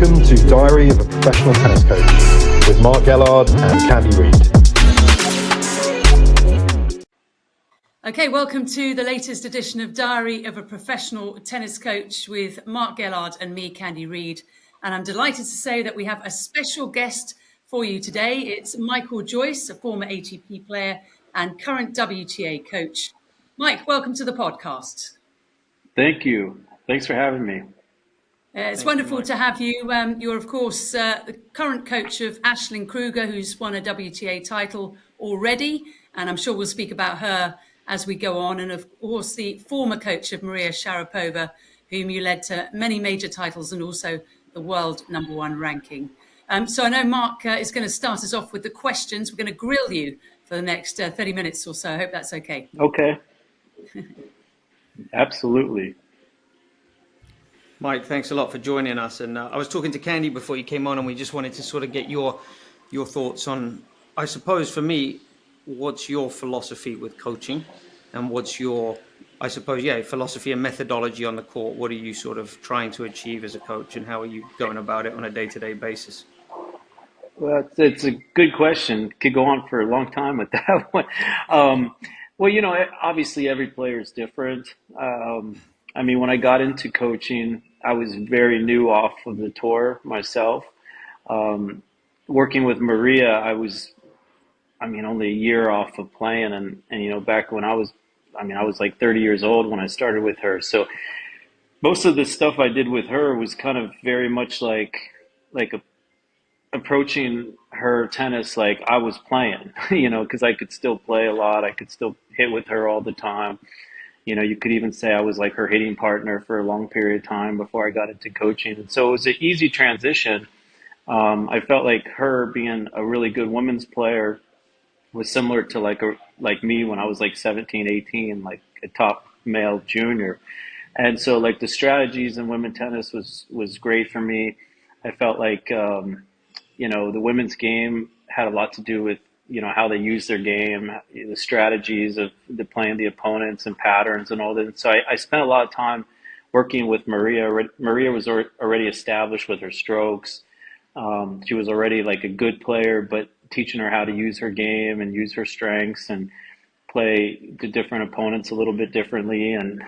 Welcome to Diary of a Professional Tennis Coach with Mark Gellard and Candy Reid. Okay, welcome to the latest edition of Diary of a Professional Tennis Coach with Mark Gellard and me, Candy Reid. And I'm delighted to say that we have a special guest for you today. It's Michael Joyce, a former ATP player and current WTA coach. Mike, welcome to the podcast. Thank you. Thanks for having me. It's wonderful to have you. You're, of course, the current coach of Aisling Kruger, who's won a WTA title already. And I'm sure we'll speak about her as we go on. And, of course, the former coach of Maria Sharapova, whom you led to many major titles and also the world #1 ranking. So I know Mark is going to start us off with the questions. We're going to grill you for the next 30 minutes or so. I hope that's okay. Okay. Absolutely. Mike, thanks a lot for joining us. And I was talking to Candy before you came on, and we just wanted to sort of get your thoughts on, I suppose for me, what's your philosophy with coaching, and what's your, I suppose, philosophy and methodology on the court? What are you sort of trying to achieve as a coach, and how are you going about it on a day-to-day basis? Well, it's a good question. Could go on for a long time with that one. Well, obviously every player is different. I mean, when I got into coaching, I was very new off of the tour myself. Working with Maria, I was only a year off of playing. And back when I was like 30 years old when I started with her. So most of the stuff I did with her was kind of very much like approaching her tennis like I was playing, because I could still play a lot. I could still hit with her all the time. You could even say I was like her hitting partner for a long period of time before I got into coaching. And so it was an easy transition. I felt like her being a really good women's player was similar to like me when I was like 17, 18, like a top male junior. And so like the strategies in women's tennis was great for me. I felt like, the women's game had a lot to do with, how they use their game, the strategies of playing the opponents and patterns and all that. So I spent a lot of time working with Maria. Maria was already established with her strokes. She was already like a good player, but teaching her how to use her game and use her strengths and play the different opponents a little bit differently. And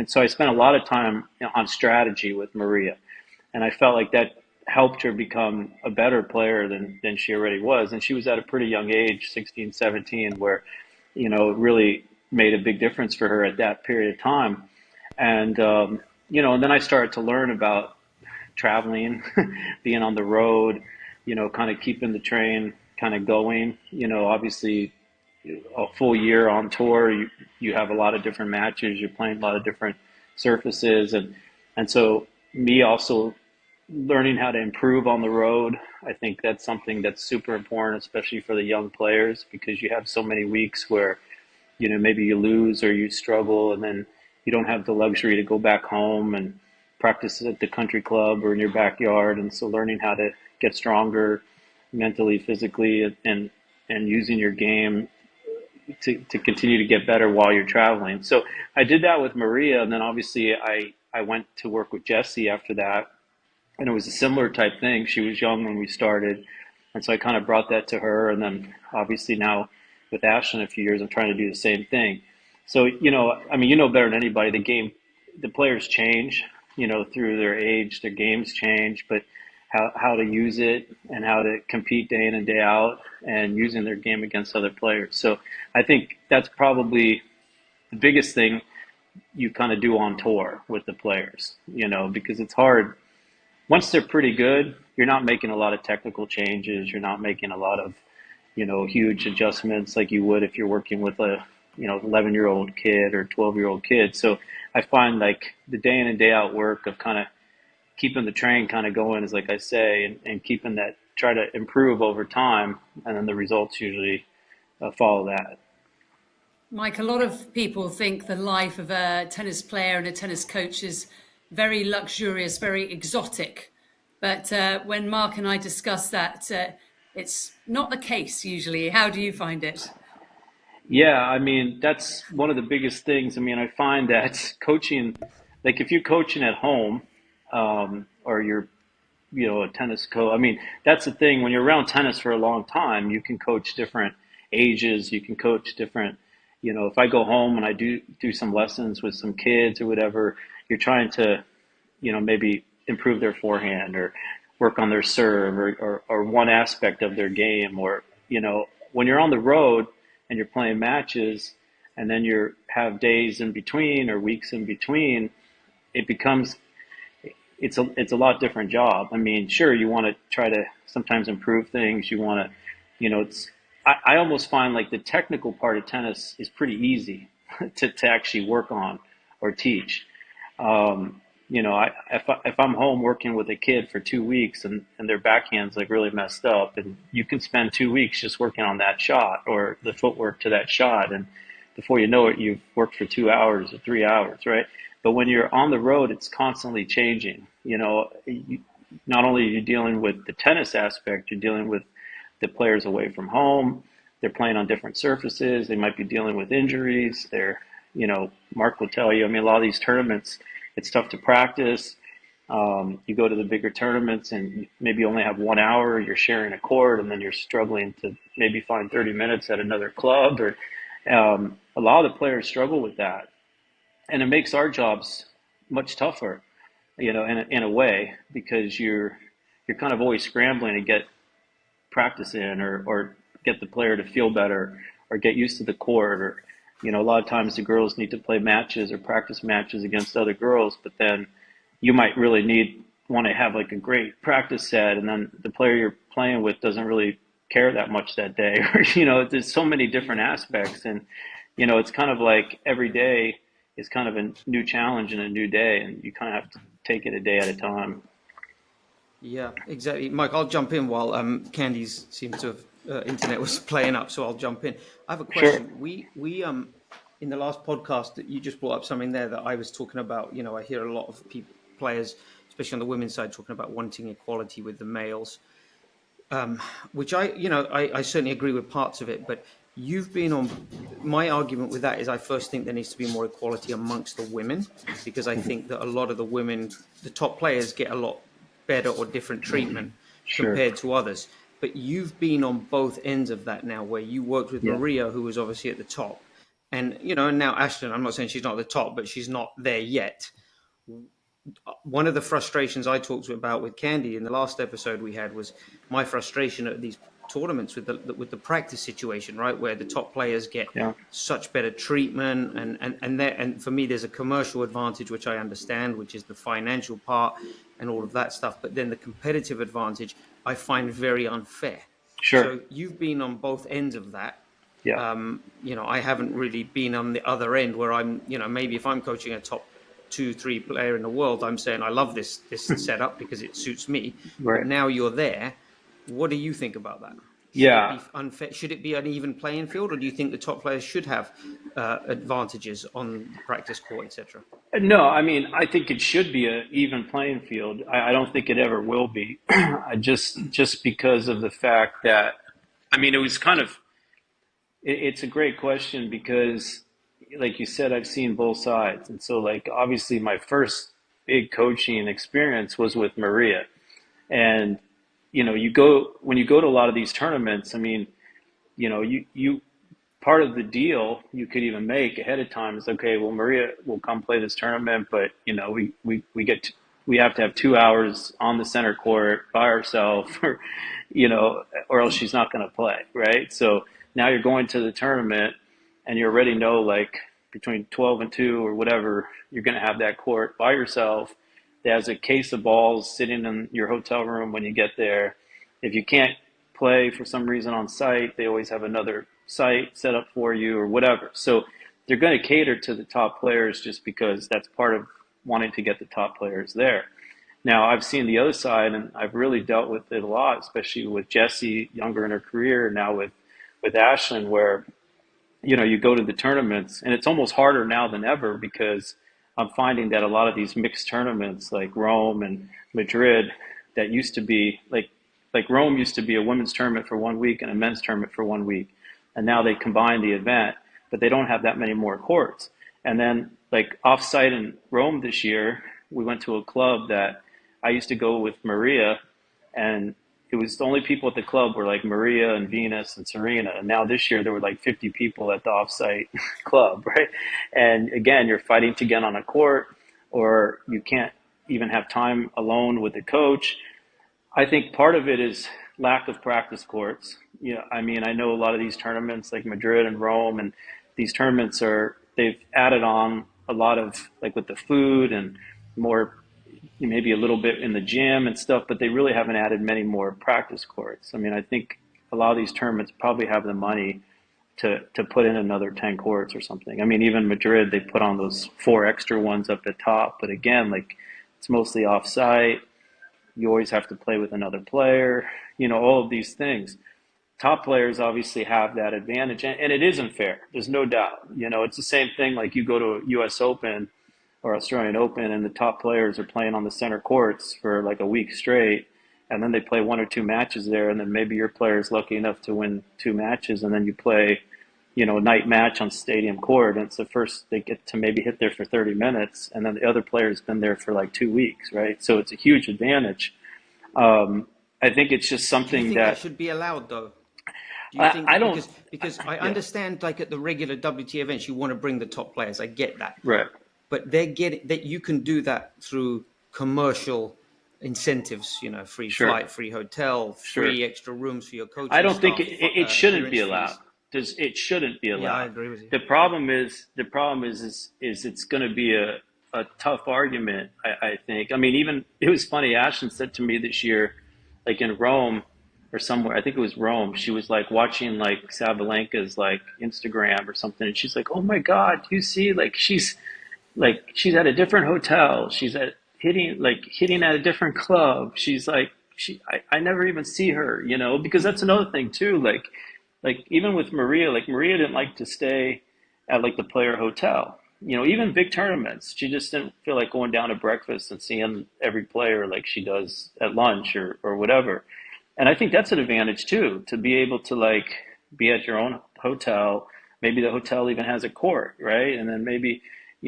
so I spent a lot of time on strategy with Maria. And I felt like that helped her become a better player than she already was. And she was at a pretty young age, 16, 17, where, it really made a big difference for her at that period of time. And, and then I started to learn about traveling, being on the road, kind of keeping the train kind of going. Obviously a full year on tour, you have a lot of different matches, you're playing a lot of different surfaces. And so me also learning how to improve on the road. I think that's something that's super important, especially for the young players, because you have so many weeks where, maybe you lose or you struggle, and then you don't have the luxury to go back home and practice at the country club or in your backyard. And so learning how to get stronger mentally, physically, and using your game to continue to get better while you're traveling. So I did that with Maria, and then obviously I went to work with Jessie after that. And it was a similar type thing. She was young when we started. And so I kind of brought that to her. And then obviously now with Aisling a few years, I'm trying to do the same thing. So, better than anybody, the players change, through their age, their games change, but how to use it and how to compete day in and day out and using their game against other players. So I think that's probably the biggest thing you kind of do on tour with the players, because it's hard. Once they're pretty good, you're not making a lot of technical changes. You're not making a lot of, huge adjustments like you would if you're working with a, 11-year-old kid or 12-year-old kid. So I find like the day in and day out work of kind of keeping the train kind of going is like I say, and keeping that, try to improve over time. And then the results usually follow that. Mike, a lot of people think the life of a tennis player and a tennis coach is very luxurious, very exotic. But when Mark and I discuss that, it's not the case usually. How do you find it? Yeah, that's one of the biggest things. I find that coaching, like if you're coaching at home, or you're a tennis coach. I mean, that's the thing. When you're around tennis for a long time, you can coach different ages. You can coach different, if I go home and I do some lessons with some kids or whatever, you're trying to, maybe improve their forehand or work on their serve or one aspect of their game. Or, when you're on the road and you're playing matches and then you have days in between or weeks in between, it becomes it's a lot different job. I mean, sure, you want to try to sometimes improve things. You want to, I almost find like the technical part of tennis is pretty easy to actually work on or teach. If I'm home working with a kid for 2 weeks and their backhand's like really messed up, and you can spend 2 weeks just working on that shot or the footwork to that shot, and before you know it, you've worked for 2 hours or 3 hours, right? But when you're on the road, it's constantly changing. Not only are you dealing with the tennis aspect, you're dealing with the players away from home. They're playing on different surfaces. They might be dealing with injuries. Mark will tell you, I mean, a lot of these tournaments, it's tough to practice. You go to the bigger tournaments and you maybe only have 1 hour, you're sharing a court, and then you're struggling to maybe find 30 minutes at another club. Or a lot of the players struggle with that. And it makes our jobs much tougher, in a way, because you're kind of always scrambling to get practice in or get the player to feel better or get used to the court. Or, a lot of times the girls need to play matches or practice matches against other girls, but then you might really want to have like a great practice set, and then the player you're playing with doesn't really care that much that day. Or, there's so many different aspects, and, it's kind of like every day is kind of a new challenge and a new day, and you kind of have to take it a day at a time. Yeah, exactly. Mike, I'll jump in while Candy's seems to have internet was playing up, so I'll jump in. I have a question. Sure. We in the last podcast that you just brought up something there that I was talking about. I hear a lot of players, especially on the women's side, talking about wanting equality with the males, which I certainly agree with parts of it, but you've been on. My argument with that is I first think there needs to be more equality amongst the women, because I think that a lot of the women, the top players, get a lot better or different treatment compared to others. But you've been on both ends of that now, where you worked with Maria, who was obviously at the top, and and now Ashton. I'm not saying she's not at the top, but she's not there yet. One of the frustrations I talked about with Candy in the last episode we had was my frustration at these tournaments with the practice situation, right, where the top players get such better treatment, and for me there's a commercial advantage, which I understand, which is the financial part and all of that stuff, but then the competitive advantage I find very unfair. Sure. So you've been on both ends of that. Yeah. I haven't really been on the other end where I'm, maybe if I'm coaching a top 2-3 player in the world, I'm saying I love this setup because it suits me. Right. But now you're there. What do you think about that? Should it be unfair? Should it be an even playing field, or do you think the top players should have advantages on the practice court, etc.? No, I mean, I think it should be an even playing field. I don't think it ever will be. just because of the fact that, I mean, it was kind of, it's a great question because, like you said, I've seen both sides. And so, like, obviously my first big coaching experience was with Maria. And, when you go to a lot of these tournaments, I mean, you part of the deal you could even make ahead of time is, okay, well, Maria will come play this tournament, but we have to have 2 hours on the center court by ourselves, or else she's not going to play, right? So now you're going to the tournament and you already know, like, between 12 and 2 or whatever, you're going to have that court by yourself. There's a case of balls sitting in your hotel room when you get there. If you can't play for some reason on site, they always have another site set up for you or whatever. So they're going to cater to the top players just because that's part of wanting to get the top players there. Now, I've seen the other side, and I've really dealt with it a lot, especially with Jessie, younger in her career, now with Ashlyn, where, you go to the tournaments, and it's almost harder now than ever because I'm finding that a lot of these mixed tournaments like Rome and Madrid that used to be like Rome used to be a women's tournament for 1 week and a men's tournament for 1 week. And now they combine the event, but they don't have that many more courts. And then like offsite in Rome this year, we went to a club that I used to go with Maria, and it was the only people at the club were like Maria and Venus and Serena. And now this year there were like 50 people at the offsite club, right? And again, you're fighting to get on a court, or you can't even have time alone with the coach. I think part of it is lack of practice courts. Yeah, I mean, I know a lot of these tournaments like Madrid and Rome, and these tournaments they've added on a lot of like with the food and more, maybe a little bit in the gym and stuff, but they really haven't added many more practice courts. I mean, I think a lot of these tournaments probably have the money to put in another 10 courts or something. I mean, even Madrid, they put on those 4 extra ones up at top, but again, like it's mostly off site. You always have to play with another player, all of these things. Top players obviously have that advantage, and it isn't fair. There's no doubt. It's the same thing like you go to a US Open or Australian Open, and the top players are playing on the center courts for like a week straight, and then they play 1 or 2 matches there, and then maybe your player is lucky enough to win 2 matches, and then you play, a night match on stadium court, and it's the first they get to maybe hit there for 30 minutes, and then the other player's been there for like 2 weeks, right? So it's a huge advantage. I think it's just something Do you think that should be allowed, though? Do you think, I don't because I understand, like at the regular WTA events, you want to bring the top players. I get that, right. But they're getting that you can do that through commercial incentives. Free Sure. flight, free hotel, free Sure. extra rooms for your coaching I don't staff, think it shouldn't be allowed. fees. It shouldn't be allowed. Yeah, I agree with you. The problem is it's going to be a tough argument. I think. I mean, even it was funny. Ashton said to me this year, like in Rome or somewhere, I think it was Rome. She was like watching like Sabalenka's like Instagram or something, and she's like, "Oh my God, do you see? She's at a different hotel. She's hitting at a different club. She's like I never even see her, because that's another thing too. Like even with Maria, like Maria didn't like to stay at like the player hotel. Even big tournaments, she just didn't feel like going down to breakfast and seeing every player like she does at lunch or whatever. And I think that's an advantage too, to be able to like be at your own hotel. Maybe the hotel even has a court, right? And then maybe,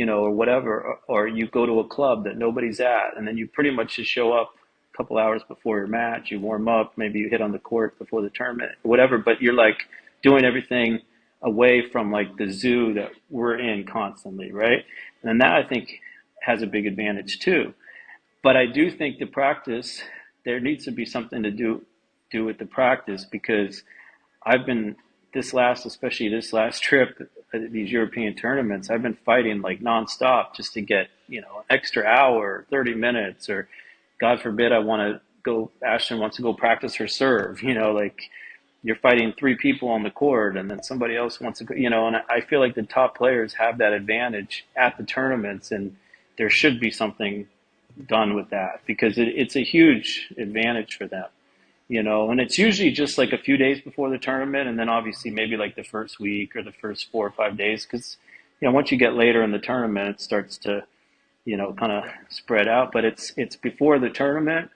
or whatever, or you go to a club that nobody's at, and then you pretty much just show up a couple hours before your match, you warm up, maybe you hit on the court before the tournament, whatever, but you're like doing everything away from like the zoo that we're in constantly, right? And that I think has a big advantage too. But I do think the practice, there needs to be something to do with the practice, because I've been especially this last trip, these European tournaments, I've been fighting like nonstop just to get, an extra hour, 30 minutes, or God forbid Ashton wants to go practice her serve, like you're fighting 3 people on the court, and then somebody else wants to go, and I feel like the top players have that advantage at the tournaments, and there should be something done with that, because it's a huge advantage for them. And it's usually just like a few days before the tournament, and then obviously maybe like the first week or the first 4 or 5 days, because, once you get later in the tournament, it starts to, kind of spread out. But it's before the tournament,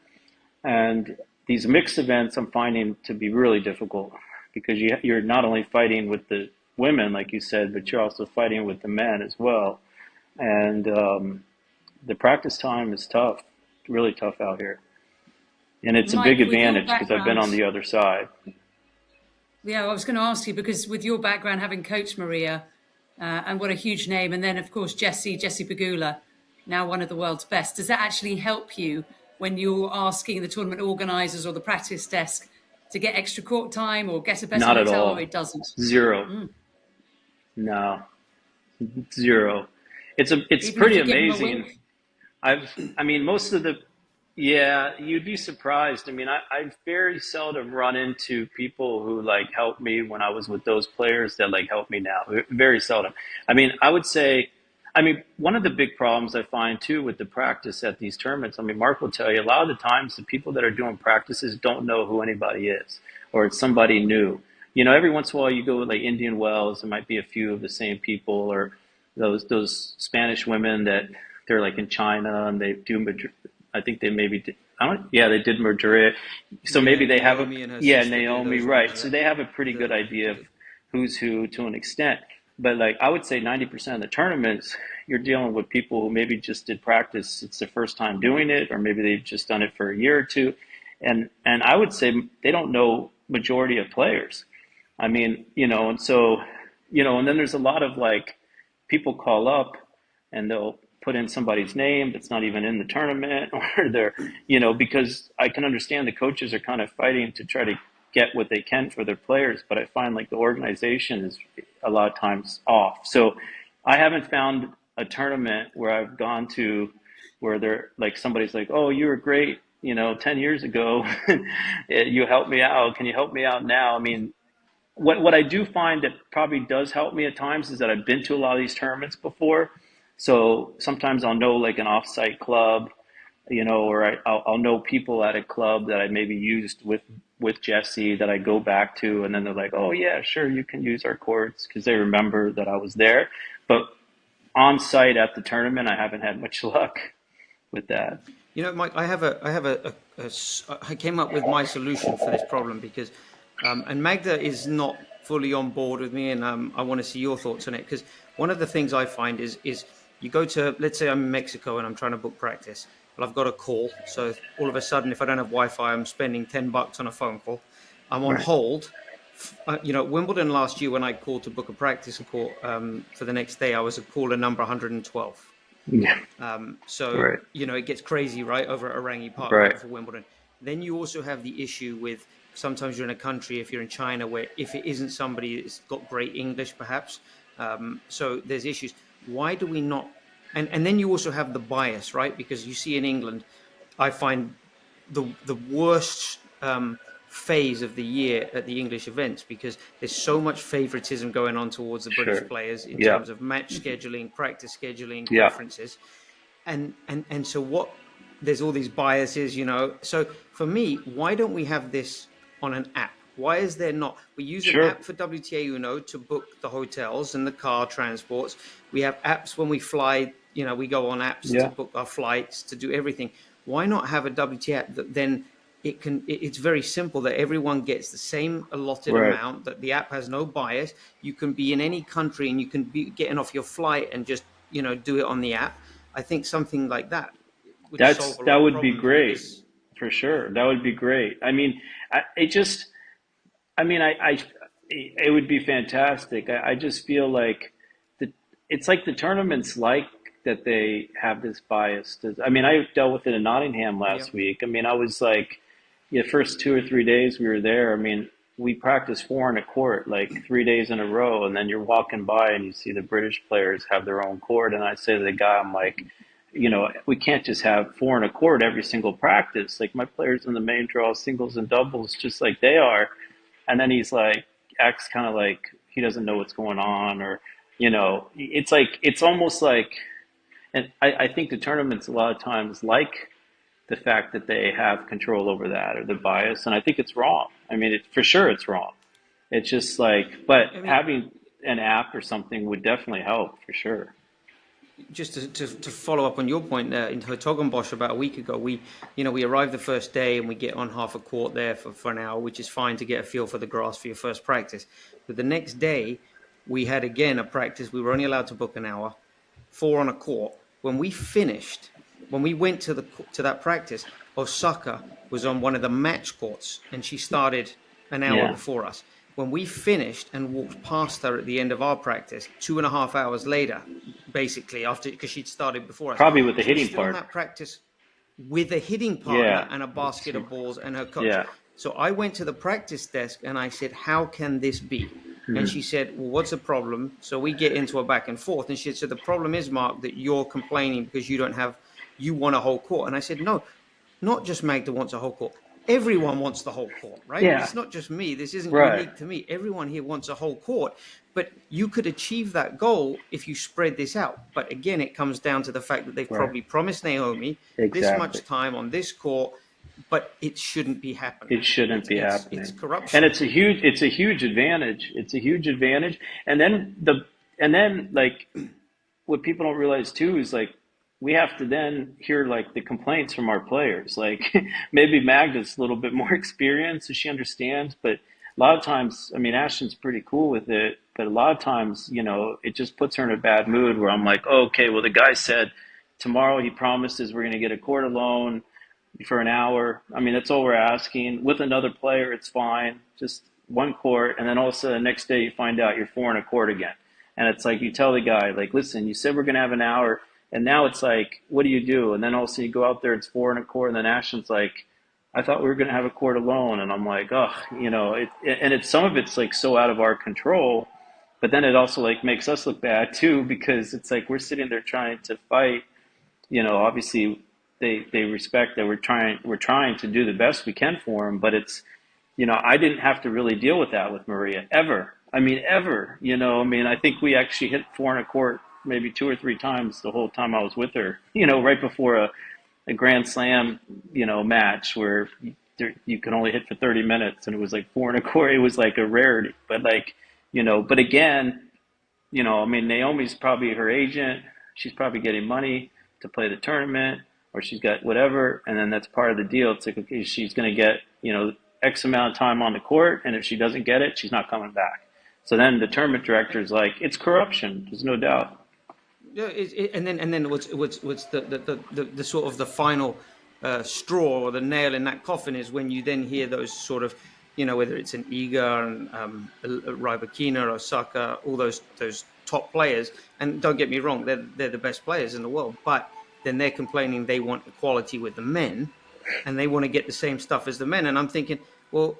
and these mixed events I'm finding to be really difficult, because you're not only fighting with the women, like you said, but you're also fighting with the men as well. And the practice time is tough, really tough out here. And it's Mike, a big with your advantage because I've been on background- the other side. Yeah, I was going to ask you, because with your background, having coached Maria, and what a huge name, and then of course Jessie Pegula, now one of the world's best, does that actually help you when you're asking the tournament organisers or the practice desk to get extra court time or get a better Not at hotel, all. or it doesn't? Zero. No. Zero. It's Even pretty if you give them a amazing. wink? Most of the, yeah, you'd be surprised. I mean, I very seldom run into people who like helped me when I was with those players that like help me now. Very seldom. I mean, one of the big problems I find too with the practice at these tournaments, Mark will tell you, a lot of the times the people that are doing practices don't know who anybody is, or it's somebody new. Every once in a while you go with like Indian Wells, there might be a few of the same people, or those Spanish women that they're like in China and they do Madrid. I think they maybe did. They did Madrid. So Yeah, maybe they have Naomi and her yeah, sister do Naomi, those right. ones, So yeah. they have a pretty good idea of who's who to an extent. but like I would say 90% of the tournaments, you're dealing with people who maybe just did practice. It's their first time doing it, or maybe they've just done it for a year or two. And I would say they don't know majority of players. I mean, and so, and then there's a lot of like people call up and they'll put in somebody's name that's not even in the tournament, or they're, because I can understand the coaches are kind of fighting to try to get what they can for their players, but I find like the organization is a lot of times off. So I haven't found a tournament where I've gone to where they're like, somebody's like, oh, you were great, 10 years ago, you helped me out. Can you help me out now? I mean, what I do find that probably does help me at times is that I've been to a lot of these tournaments before. So sometimes I'll know like an offsite club, or I'll know people at a club that I maybe used with Jesse that I go back to, and then they're like, oh yeah, sure, you can use our courts, because they remember that I was there. But on site at the tournament, I haven't had much luck with that. Mike, I came up with my solution for this problem because, and Magda is not fully on board with me, and I want to see your thoughts on it, because one of the things I find is you go to, let's say I'm in Mexico and I'm trying to book practice, but I've got a call. So all of a sudden, if I don't have Wi-Fi, I'm spending $10 on a phone call. I'm on hold. Wimbledon last year, when I called to book a practice court for the next day, I was a caller number 112. Yeah. So, it gets crazy, right, over at Orangi Park Right. for Wimbledon. Then you also have the issue with, sometimes you're in a country, if you're in China, where if it isn't somebody that's got great English, perhaps, so there's issues. Why do we not? And then you also have the bias, right? Because you see in England, I find the worst phase of the year at the English events, because there's so much favoritism going on towards the British Sure. players in Yeah. terms of match scheduling, practice scheduling, Yeah. preferences. And so there's all these biases, So for me, why don't we have this on an app? Why is there not? We use an Sure. app for WTA Uno to book the hotels and the car transports. We have apps when we fly, we go on apps Yeah. to book our flights, to do everything. Why not have a WTA app that then it's very simple, that everyone gets the same allotted Right. amount, that the app has no bias. You can be in any country and you can be getting off your flight and just, do it on the app. I think something like that would solve a lot That of would be problems. great, for sure. That would be great. I mean, it would be fantastic. I just feel like it's like the tournaments like that they have this bias. I mean, I dealt with it in Nottingham last week. I mean, I was like, the first 2 or 3 days we were there, I mean, we practiced 4 on a court like 3 days in a row, and then you're walking by and you see the British players have their own court, and I say to the guy, I'm like, we can't just have 4 on a court every single practice. Like, my players in the main draw, singles and doubles, just like they are. And then he's like, acts kind of like he doesn't know what's going on, or, it's like, it's almost like, and I think the tournaments a lot of times like the fact that they have control over that, or the bias. And I think it's wrong. I mean, for sure it's wrong. It's just like, but having an app or something would definitely help, for sure. Just to follow up on your point there, in Hertogenbosch about a week ago, we arrived the first day and we get on half a court there for an hour, which is fine to get a feel for the grass for your first practice. But the next day, we had again a practice. We were only allowed to book an hour, 4 on a court. When we went to that practice, Osaka was on one of the match courts, and she started an hour before us. When we finished and walked past her at the end of our practice, 2.5 hours later, basically, because she'd started before us. Probably with the she was hitting still part. on that practice with a hitting partner and a basket of balls and her coach. Yeah. So I went to the practice desk and I said, how can this be? And she said, well, what's the problem? So we get into a back and forth. And she said, the problem is, Mark, that you're complaining because you want a whole court. And I said, no, not just Magda wants a whole court. Everyone wants the whole court, right? Yeah. It's not just me. This isn't Right. unique to me. Everyone here wants a whole court. But you could achieve that goal if you spread this out. But again, it comes down to the fact that they've probably promised Naomi this much time on this court, but it shouldn't be happening. It shouldn't be happening. It's corruption. And it's a huge advantage. It's a huge advantage. And then like what people don't realize too is like we have to then hear like the complaints from our players. Like maybe Magda's a little bit more experienced, so she understands, but a lot of times, I mean, Ashton's pretty cool with it. But a lot of times, it just puts her in a bad mood where I'm like, oh, okay, well, the guy said tomorrow he promises we're going to get a court alone for an hour. I mean, that's all we're asking. With another player, it's fine. Just one court. And then also the next day you find out you're four in a court again. And it's like, you tell the guy, like, listen, you said we're going to have an hour. And now it's like, what do you do? And then also you go out there, it's four in a court. And then Ashton's like, I thought we were going to have a court alone. And I'm like, oh, and it's some of it's like so out of our control. But then it also like makes us look bad too, because it's like we're sitting there trying to fight. Obviously they respect that we're trying to do the best we can for them, but it's, I didn't have to really deal with that with Maria ever. I mean, ever, I think we actually hit four in a court maybe two or three times the whole time I was with her, right before a Grand Slam, match where you can only hit for 30 minutes and it was like four in a court. It was like a rarity, but like, but again, Naomi's probably her agent. She's probably getting money to play the tournament, or she's got whatever, and then that's part of the deal. It's like, okay, she's going to get, X amount of time on the court, and if she doesn't get it, she's not coming back. So then the tournament director is like, it's corruption. There's no doubt. Yeah, and then what's the sort of the final straw or the nail in that coffin is when you then hear those sort of, whether it's an Iga and Rybakina or Osaka, all those top players. And don't get me wrong, they're the best players in the world, but then they're complaining they want equality with the men, and they want to get the same stuff as the men. And I'm thinking, well,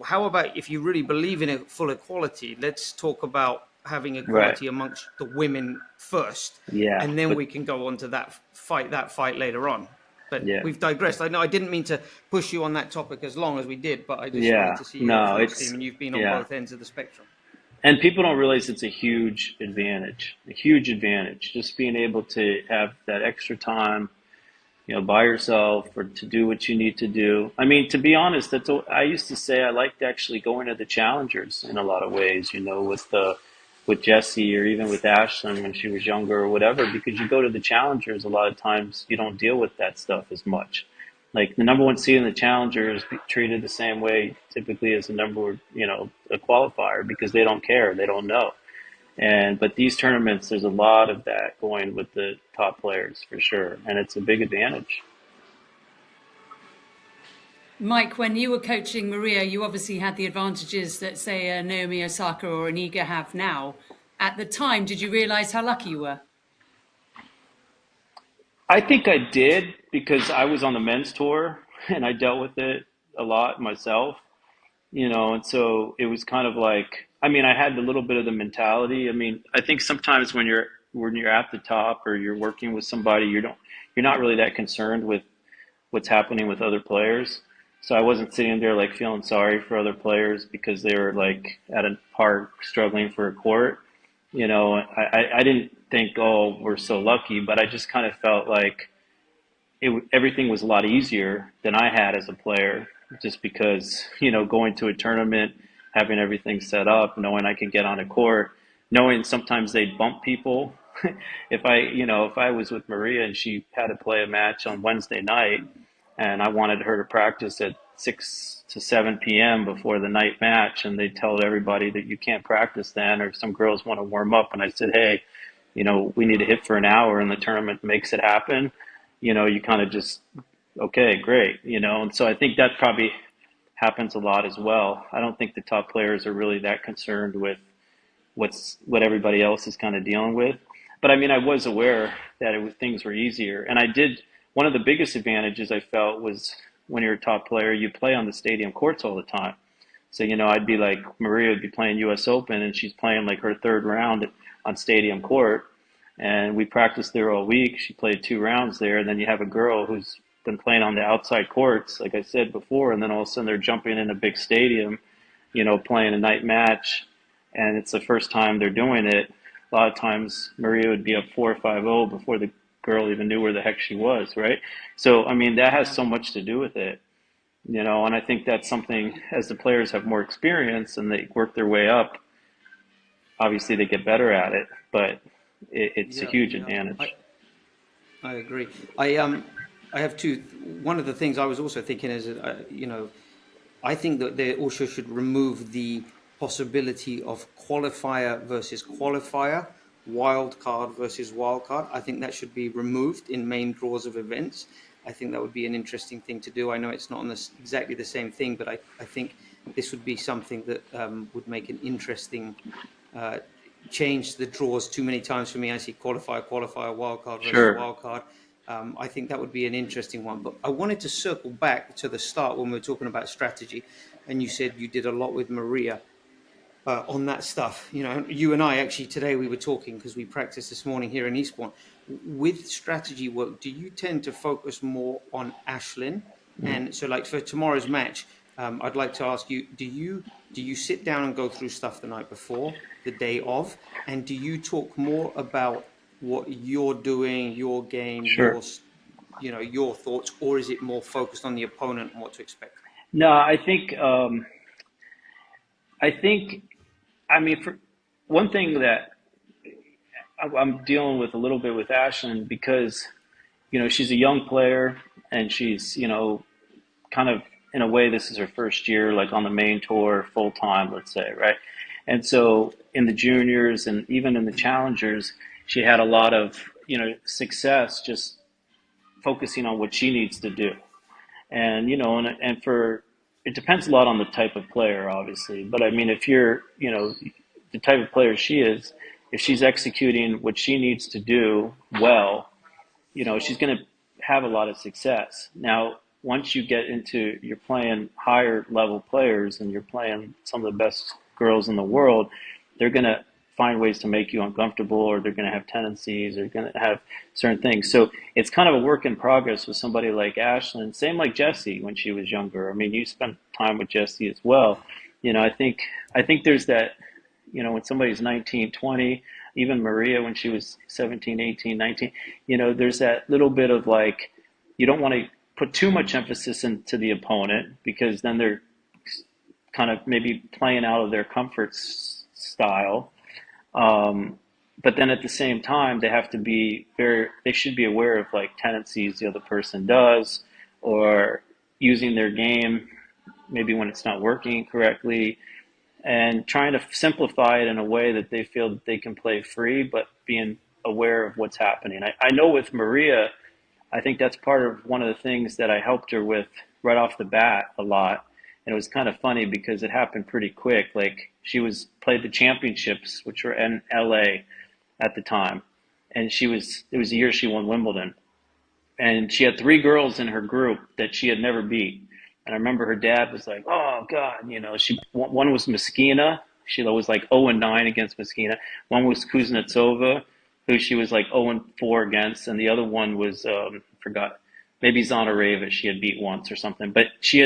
how about if you really believe in full equality, let's talk about having equality amongst the women first, and then we can go on to that fight later on. But we've digressed. I know I didn't mean to push you on that topic as long as we did, but I just wanted to see your team, and you've been on both ends of the spectrum. And people don't realize it's a huge advantage, just being able to have that extra time, by yourself or to do what you need to do. I mean, to be honest, that's what I used to say. I liked actually going to the challengers in a lot of ways, with Jessie or even with Ashlyn when she was younger or whatever, because you go to the challengers, a lot of times you don't deal with that stuff as much. Like the number one seed in the challenger is treated the same way typically as the a qualifier, because they don't care, they don't know. But these tournaments, there's a lot of that going with the top players for sure, and it's a big advantage. Mike, when you were coaching Maria, you obviously had the advantages that, say, Naomi Osaka or an Iga have now. At the time, did you realize how lucky you were? I think I did, because I was on the men's tour and I dealt with it a lot myself, and so it was kind of like, I had a little bit of the mentality. I think sometimes when you're at the top or you're working with somebody, you're not really that concerned with what's happening with other players. So I wasn't sitting there like feeling sorry for other players because they were like at a park struggling for a court. I didn't think, oh, we're so lucky, but I just kind of felt like everything was a lot easier than I had as a player, just because, going to a tournament, having everything set up, knowing I could get on a court, knowing sometimes they'd bump people. If I was with Maria and she had to play a match on Wednesday night and I wanted her to practice at 6 to 7 p.m. before the night match, and they tell everybody that you can't practice then, or some girls want to warm up, and I said, hey, we need to hit for an hour and the tournament makes it happen, you kind of just, okay, great, and so I think that probably happens a lot as well. I don't think the top players are really that concerned with what everybody else is kind of dealing with. But I was aware that things were easier. And one of the biggest advantages I felt was when you're a top player, you play on the stadium courts all the time. So, I'd be like, Maria would be playing US Open and she's playing like her third round on stadium court. And we practiced there all week. She played 2 rounds there. And then you have a girl who's been playing on the outside courts, like I said before. And then all of a sudden they're jumping in a big stadium, playing a night match. And it's the first time they're doing it. A lot of times Maria would be up 4 or 5-0 before the girl even knew where the heck she was, right? So, that has so much to do with it, and I think that's something, as the players have more experience and they work their way up, obviously they get better at it, but it's a huge advantage. I agree. I have two. One of the things I was also thinking is, I think that they also should remove the possibility of qualifier versus qualifier, wild card versus wild card. I think that should be removed in main draws of events. I think that would be an interesting thing to do. I know it's not on this, exactly the same thing, but I think this would be something that would make an interesting change the draws too many times for me. I see qualifier, wild card versus Sure. wild card. I think that would be an interesting one. But I wanted to circle back to the start when we were talking about strategy, and you said you did a lot with Maria on that stuff. You know, you and I actually today we were talking because we practiced this morning here in Eastbourne. With strategy work, do you tend to focus more on Ashlyn? And so, like for tomorrow's match, I'd like to ask you: do you sit down and go through stuff the night before, the day of, and do you talk more about what you're doing, your game, Sure. your thoughts, or is it more focused on the opponent and what to expect? No, I mean, for one thing that I'm dealing with a little bit with Ashlyn because, she's a young player and she's, kind of in a way, this is her first year, like on the main tour full time, let's say, right? And so in the juniors and even in the challengers, she had a lot of, success just focusing on what she needs to do. And, and for, it depends a lot on the type of player, obviously. But I mean, if you're, the type of player she is, if she's executing what she needs to do well, she's going to have a lot of success. Now, once you get into, you're playing higher level players and you're playing some of the best girls in the world, they're going to find ways to make you uncomfortable, or they're going to have tendencies, or going to have certain things. So it's kind of a work in progress with somebody like Ashlyn. Same like Jessie when she was younger. I mean, you spent time with Jessie as well. I think there's that, when somebody's 19, 20, even Maria when she was 17, 18, 19, there's that little bit of like, you don't want to put too much emphasis into the opponent because then they're kind of maybe playing out of their comfort style. But then at the same time, they should be aware of like tendencies the other person does, or using their game maybe when it's not working correctly, and trying to simplify it in a way that they feel that they can play free, but being aware of what's happening. I know with Maria, I think that's part of one of the things that I helped her with right off the bat a lot. And it was kind of funny because it happened pretty quick. Like she played the championships, which were in LA at the time. And it was the year she won Wimbledon. And she had 3 girls in her group that she had never beat. And I remember her dad was like, "Oh God," one was Meskina. She was like 0-9 against Meskina. One was Kuznetsova, who she was like 0-4 against, and the other one was forgot, maybe Zvonareva she had beat once or something. But she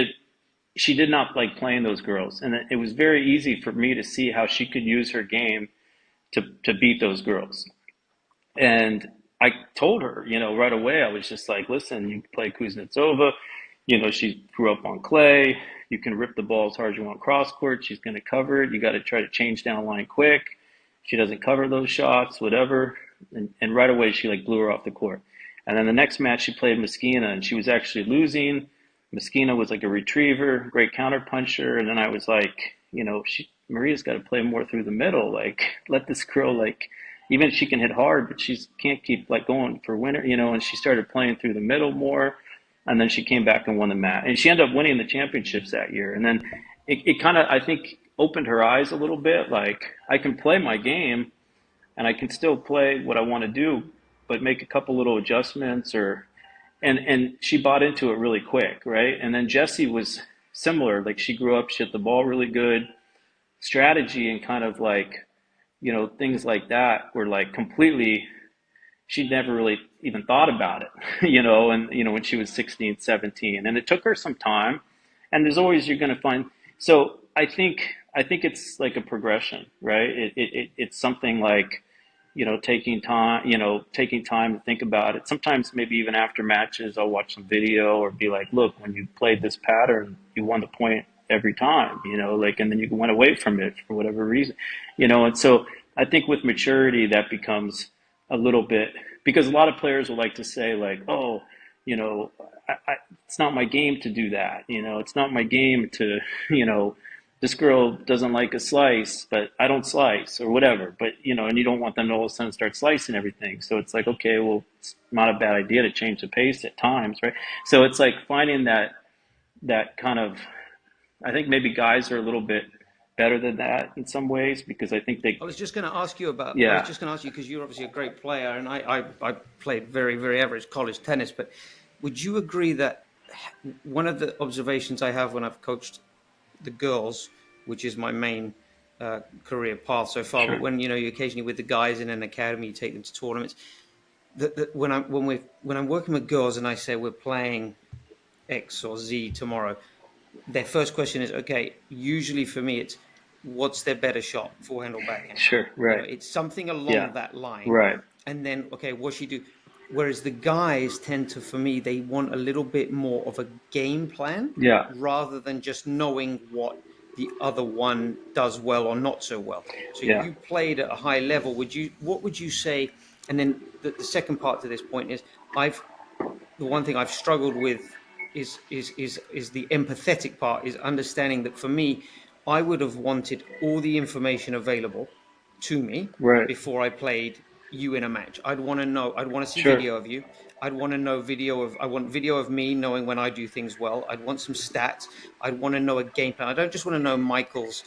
did not like playing those girls, and it was very easy for me to see how she could use her game to beat those girls. And I told her, right away, I was just like, "Listen, you play Kuznetsova. She grew up on clay. You can rip the ball as hard as you want cross court. She's going to cover it. You got to try to change down line quick. She doesn't cover those shots, whatever." And right away, she like blew her off the court. And then the next match, she played Meskina, and she was actually losing. Meskina was like a retriever, great counter puncher. And then I was like, Maria's got to play more through the middle. Like, let this girl, like, even if she can hit hard, but she can't keep like going for winner, and she started playing through the middle more. And then she came back and won the match. And she ended up winning the championships that year. And then it kind of, I think, opened her eyes a little bit. Like, I can play my game and I can still play what I want to do, but make a couple little adjustments and she bought into it really quick, right? And then Jessie was similar. Like, she grew up, she hit the ball really good. Strategy and kind of like, things like that were like completely, she'd never really even thought about it, when she was 16, 17. And it took her some time. And there's always, you're going to find. So I think it's like a progression, right? It's something like, taking time to think about it. Sometimes maybe even after matches, I'll watch some video or be like, "Look, when you played this pattern, you won the point every time, and then you went away from it for whatever reason, And so I think with maturity, that becomes a little bit, because a lot of players will like to say like, "Oh, it's not my game to do that. It's not my game to, this girl doesn't like a slice, but I don't slice or whatever. But, and you don't want them to all of a sudden start slicing everything. So it's like, okay, well, it's not a bad idea to change the pace at times, right? So it's like finding that kind of, I think maybe guys are a little bit better than that in some ways because I think they, I was just going to ask you yeah, because you're obviously a great player, and I played very, very average college tennis. But would you agree that one of the observations I have when I've coached the girls, which is my main career path so far, but sure, when you occasionally with the guys in an academy, you take them to tournaments. That when I'm working with girls and I say we're playing X or Z tomorrow, their first question is, okay, usually for me, it's what's their better shot, forehand or backhand? sure, right, It's something yeah, along that line. right, And then, okay, what she do? Whereas the guys tend to, for me, they want a little bit more of a game plan yeah, rather than just knowing what the other one does well or not so well. So yeah, you played at a high level. What would you say? And then the second part to this point is I've the one thing I've struggled with is the empathetic part, is understanding that for me, I would have wanted all the information available to me right, before I played you in a match. I'd want to know, I'd want to see sure, video of you. I want video of me knowing when I do things well. I'd want some stats. I'd want to know a game plan. I don't just want to know Michael's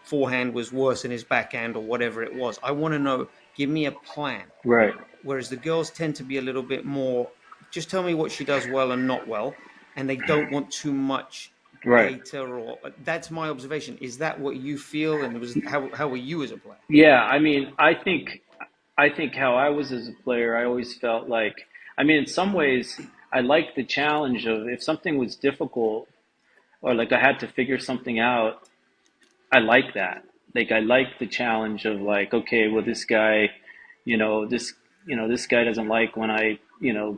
forehand was worse than his backhand or whatever it was. I want to know, give me a plan. right, Whereas the girls tend to be a little bit more, just tell me what she does well and not well, and they don't want too much right. data. Or that's my observation. Is that what you feel, and was how were you as a player? Yeah, I mean, I think how I was as a player, I always felt like, I mean, in some ways, I liked the challenge of if something was difficult or like I had to figure something out, I like that. Like I like the challenge of like, okay, well, this guy, you know, this, this guy doesn't like when I,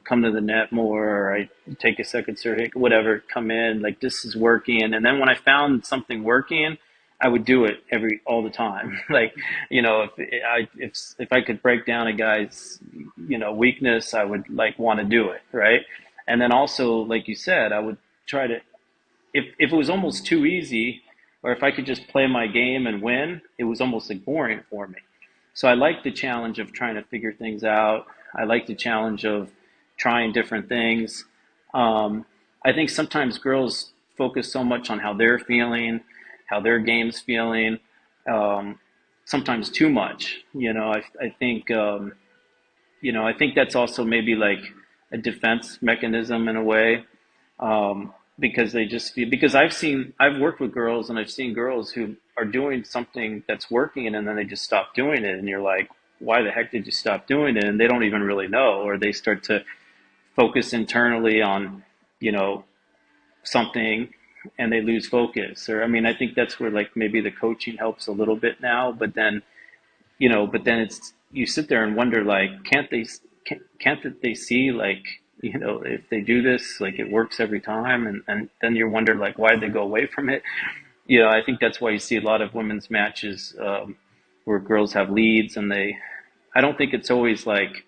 come to the net more or I take a second serve, whatever, come in, like this is working. And then when I found something working, I would do it all the time. Like, if I could break down a guy's, weakness, I would like want to do it. Right. And then also, like you said, I would try to, if it was almost too easy, or if I could just play my game and win, it was almost like boring for me. So I like the challenge of trying to figure things out. I like the challenge of trying different things. I think sometimes girls focus so much on how they're feeling, how their game's feeling, sometimes too much. I think that's also maybe like a defense mechanism in a way, because they just feel, because I've worked with girls and I've seen girls who are doing something that's working and then they just stop doing it. And you're like, why the heck did you stop doing it? And they don't even really know, or they start to focus internally on, you know, something and they lose focus. Or, I mean, I think that's where like maybe the coaching helps a little bit now, but then it's, you sit there and wonder, like, can't they see, like, if they do this, like it works every time, and then you wonder, like, why did they go away from it? I think that's why you see a lot of women's matches, where girls have leads and I don't think it's always like,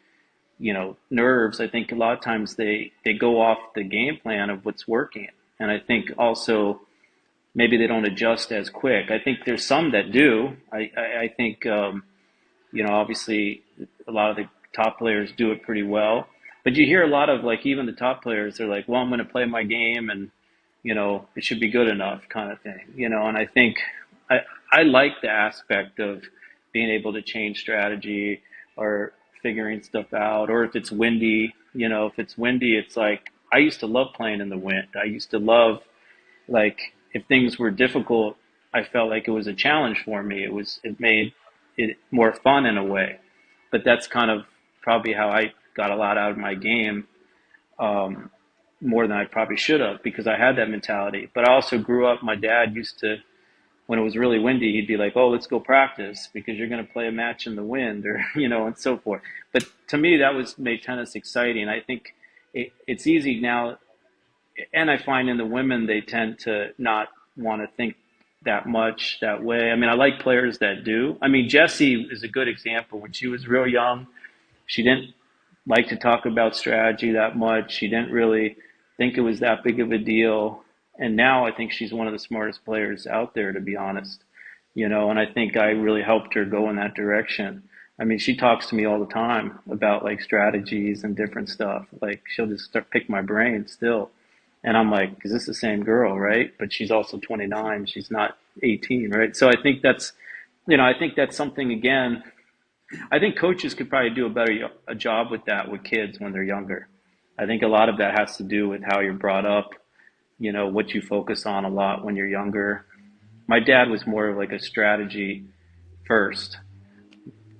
nerves. I think a lot of times they go off the game plan of what's working. And I think also maybe they don't adjust as quick. I think there's some that do. I think, obviously a lot of the top players do it pretty well. But you hear a lot of like even the top players, they're like, well, I'm going to play my game and, it should be good enough kind of thing, and I think I, I like the aspect of being able to change strategy or figuring stuff out. Or if it's windy, if it's windy, it's like, I used to love playing in the wind. I used to love, like, if things were difficult, I felt like it was a challenge for me. It made it more fun in a way. But that's kind of probably how I got a lot out of my game, more than I probably should have, because I had that mentality. But I also grew up, my dad used to, when it was really windy, he'd be like, oh, let's go practice because you're going to play a match in the wind, or, and so forth. But to me, that made tennis exciting. I think it's easy now. And I find in the women, they tend to not want to think that much that way. I mean, I like players that do. I mean, Jessie is a good example. When she was real young, she didn't like to talk about strategy that much. She didn't really think it was that big of a deal. And now I think she's one of the smartest players out there, to be honest. And I think I really helped her go in that direction. I mean, she talks to me all the time about like strategies and different stuff. Like she'll just start pick my brain still. And I'm like, is this the same girl, right? But she's also 29. She's not 18, right? So I think that's something again. I think coaches could probably do a job with that with kids when they're younger. I think a lot of that has to do with how you're brought up, what you focus on a lot when you're younger. My dad was more of like a strategy first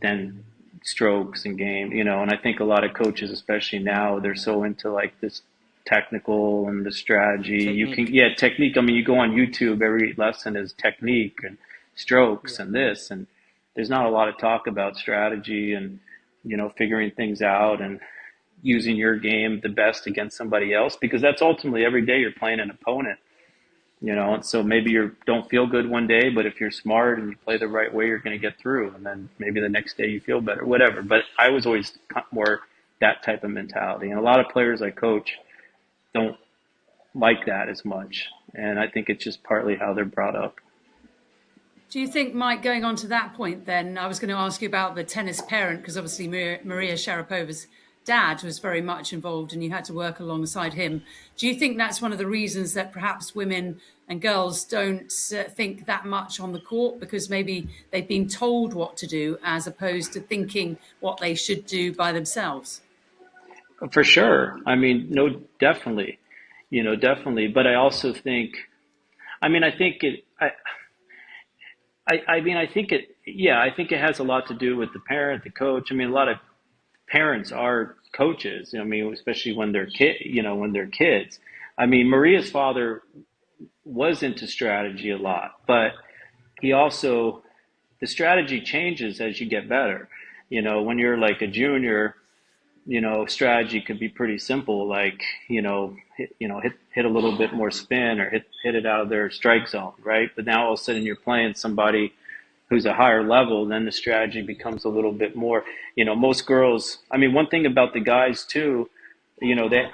than strokes and game, and I think a lot of coaches, especially now, they're so into like this technical and the strategy. Technique. Technique. I mean, you go on YouTube, every lesson is technique and strokes Yeah. and this, and there's not a lot of talk about strategy and, figuring things out and using your game the best against somebody else, because that's ultimately every day you're playing an opponent. And so maybe you don't feel good one day, but if you're smart and you play the right way, you're going to get through. And then maybe the next day you feel better, whatever. But I was always more that type of mentality. And a lot of players I coach don't like that as much. And I think it's just partly how they're brought up. Do you think, Mike, going on to that point then, I was going to ask you about the tennis parent, because obviously Maria Sharapova's dad was very much involved and you had to work alongside him. Do you think that's one of the reasons that perhaps women and girls don't think that much on the court, because maybe they've been told what to do as opposed to thinking what they should do by themselves? For sure. I mean, no, definitely, definitely. But I also think, I mean, I think it, I mean, I think it, yeah, I think it has a lot to do with the parent, the coach. I mean, a lot of parents are coaches. I mean, especially when they're when they're kids. I mean, Maria's father was into strategy a lot, but he also, the strategy changes as you get better. When you're like a junior, strategy could be pretty simple, like, hit a little bit more spin or hit it out of their strike zone, right? But now all of a sudden you're playing somebody who's a higher level, then the strategy becomes a little bit more, most girls, I mean, one thing about the guys too, that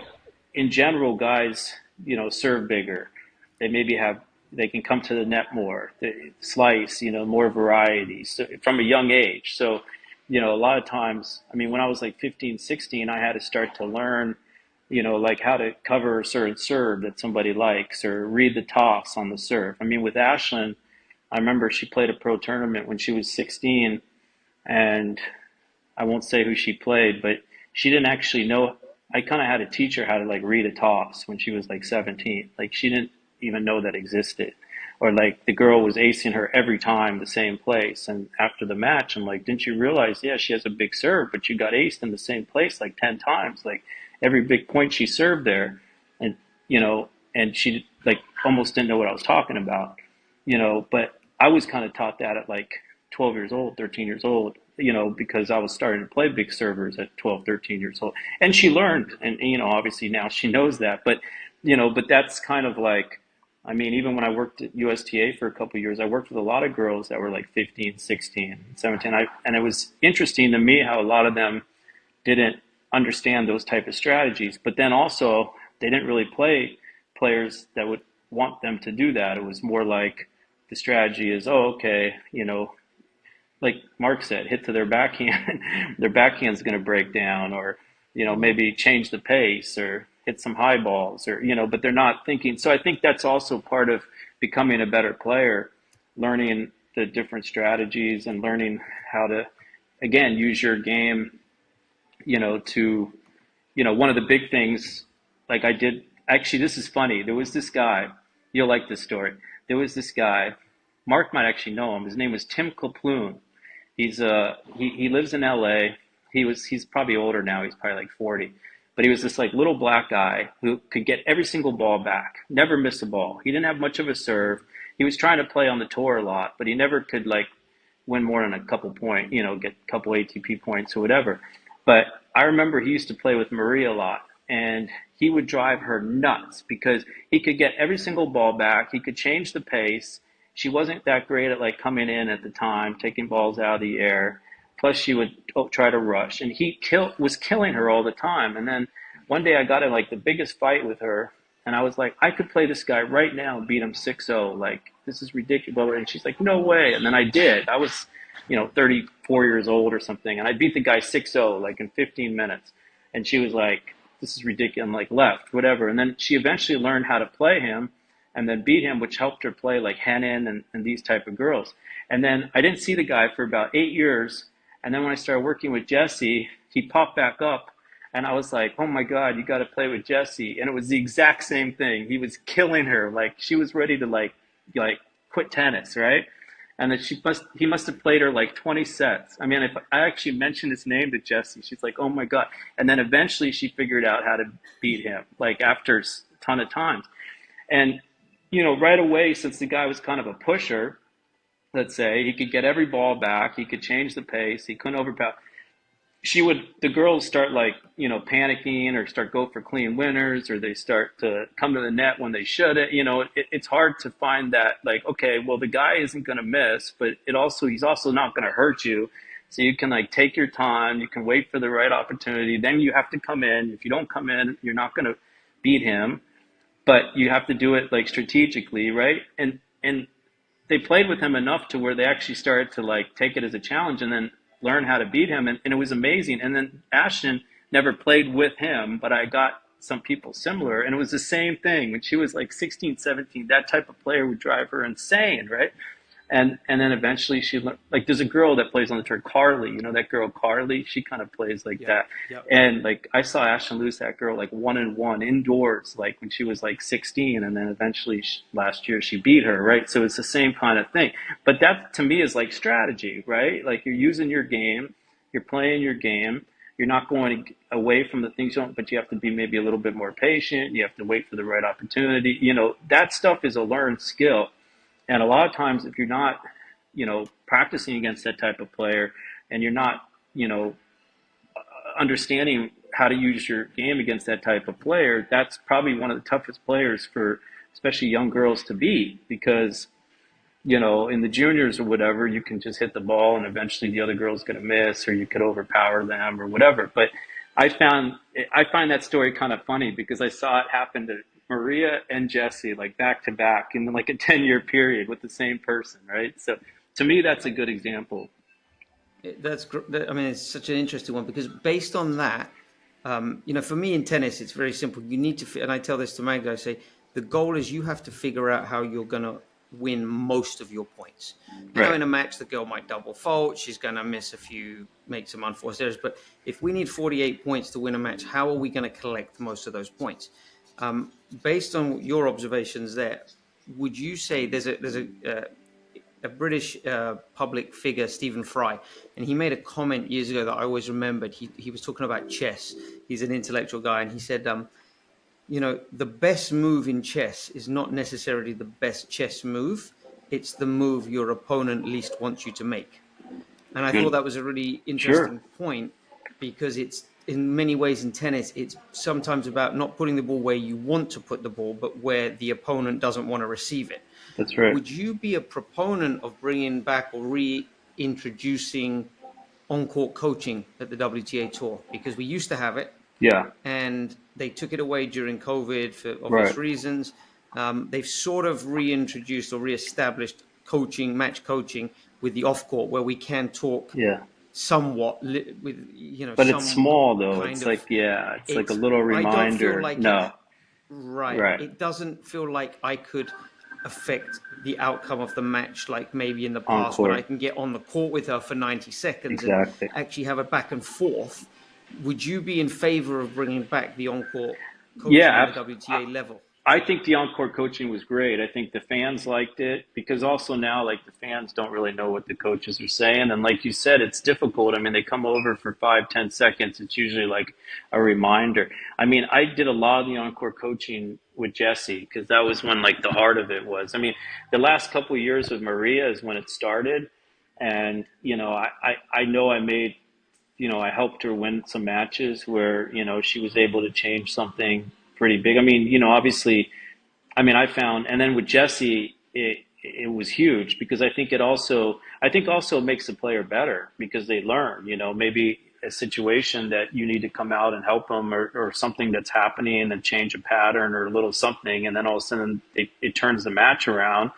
in general, guys, serve bigger. They maybe they can come to the net more, they slice, more variety, so, from a young age. So, a lot of times, I mean, when I was like 15, 16, I had to start to learn, like how to cover a certain serve that somebody likes or read the toss on the serve. I mean, with Ashlyn, I remember she played a pro tournament when she was 16, and I won't say who she played, but she didn't actually know. I kind of had to teach her how to like read a toss when she was like 17. Like she didn't even know that existed. Or like the girl was acing her every time the same place. And after the match, I'm like, didn't you realize, yeah, she has a big serve, but you got aced in the same place like 10 times. Like every big point she served there. And, and she like almost didn't know what I was talking about, but I was kind of taught that at like 12 years old, 13 years old, because I was starting to play big servers at 12, 13 years old. And she learned, and, obviously now she knows that, but that's kind of like, I mean, even when I worked at USTA for a couple of years, I worked with a lot of girls that were like 15, 16, 17. And it was interesting to me how a lot of them didn't understand those type of strategies, but then also they didn't really play players that would want them to do that. It was more like the strategy is, oh, okay, like Mark said, hit to their backhand, their backhand's going to break down, or, maybe change the pace or hit some high balls, or, but they're not thinking. So I think that's also part of becoming a better player, learning the different strategies and learning how to, again, use your game, to, one of the big things, like I did, actually, this is funny. There was this guy, you'll like this story. There was this guy, Mark might actually know him. His name was Tim Kaploon. He lives in LA. He's probably older now. He's probably like 40, but he was this like little black guy who could get every single ball back, never miss a ball. He didn't have much of a serve. He was trying to play on the tour a lot, but he never could like win more than a couple points, get a couple ATP points or whatever. But I remember he used to play with Maria a lot, and he would drive her nuts because he could get every single ball back. He could change the pace. She wasn't that great at like coming in at the time, taking balls out of the air. Plus she would try to rush, and he was killing her all the time. And then one day I got in like the biggest fight with her, And I was like, I could play this guy right now and beat him 6-0. Like, this is ridiculous. And she's like, no way. And then I did. I was, 34 years old or something. And I beat the guy 6-0, like in 15 minutes. And she was like, this is ridiculous. And like left, whatever. And then she eventually learned how to play him and then beat him, which helped her play like Henin and these type of girls. And then I didn't see the guy for about 8 years. And then when I started working with Jesse, he popped back up. And I was like, oh my God, you got to play with Jesse. And it was the exact same thing. He was killing her. Like she was ready to like quit tennis, right? And then he must have played her like 20 sets. I mean, if I actually mentioned his name to Jessie, she's like, oh my God. And then eventually she figured out how to beat him, like after a ton of times. And, right away, since the guy was kind of a pusher, let's say, he could get every ball back, he could change the pace, he couldn't overpower. The girls start like, panicking or start go for clean winners, or they start to come to the net when they shouldn't. It's hard to find that like, okay, well, the guy isn't going to miss, but he's also not going to hurt you. So you can like take your time, you can wait for the right opportunity. Then you have to come in. If you don't come in, you're not going to beat him, but you have to do it like strategically. Right. And they played with him enough to where they actually started to like take it as a challenge and then learn how to beat him. And it was amazing. And then Ashton never played with him, but I got some people similar. And it was the same thing when she was like 16, 17, that type of player would drive her insane. Right. And then eventually she learned, like there's a girl that plays on the tour, Carly, that girl Carly, she kind of plays like that. Yep. And like I saw Ashton lose that girl like 1-1 indoors, like when she was like 16, and then eventually last year she beat her, right? So it's the same kind of thing. But that to me is like strategy, right? Like you're using your game, you're playing your game, you're not going away from the things you don't, but you have to be maybe a little bit more patient, you have to wait for the right opportunity. That stuff is a learned skill. And a lot of times if you're not, practicing against that type of player and you're not, understanding how to use your game against that type of player, that's probably one of the toughest players for especially young girls to beat because, in the juniors or whatever, you can just hit the ball and eventually the other girl's going to miss or you could overpower them or whatever. But I find that story kind of funny because I saw it happen to Maria and Jesse like back to back in like a 10-year period with the same person, right? So to me, that's a good example. It's such an interesting one because based on that, for me in tennis, it's very simple. You need to, and I tell this to Magda, I say, the goal is you have to figure out how you're going to win most of your points. Right. In a match, the girl might double fault. She's going to miss a few, make some unforced errors. But if we need 48 points to win a match, how are we going to collect most of those points? Based on your observations there, would you say there's a British public figure, Stephen Fry, and he made a comment years ago that I always remembered. He was talking about chess. He's an intellectual guy, and he said, the best move in chess is not necessarily the best chess move. It's the move your opponent least wants you to make. And I thought that was a really interesting point because it's, in many ways in tennis, it's sometimes about not putting the ball where you want to put the ball, but where the opponent doesn't want to receive it. That's right. Would you be a proponent of bringing back or reintroducing on-court coaching at the WTA Tour? Because we used to have it. Yeah. And they took it away during COVID for obvious reasons. They've sort of reintroduced or reestablished match coaching with the off-court where we can talk somewhat with, but it's small though. It's like, it's like a little reminder. I don't feel like no. Right. It doesn't feel like I could affect the outcome of the match like maybe in the past when I can get on the court with her for 90 seconds and actually have a back and forth. Would you be in favor of bringing back the on-court coaching at the WTA level? I think the on-court coaching was great. I think the fans liked it because also now like the fans don't really know what the coaches are saying. And like you said, it's difficult. I mean, they come over for 5-10 seconds. It's usually like a reminder. I mean, I did a lot of the on-court coaching with Jesse because that was when like the heart of it was. I mean, the last couple of years with Maria is when it started. And, I know I made, I helped her win some matches where, she was able to change something pretty big. I mean, obviously, I found, and then with Jesse, it was huge because I think also makes the player better because they learn, maybe a situation that you need to come out and help them, or something that's happening and change a pattern or a little something, and then all of a sudden it turns the match around,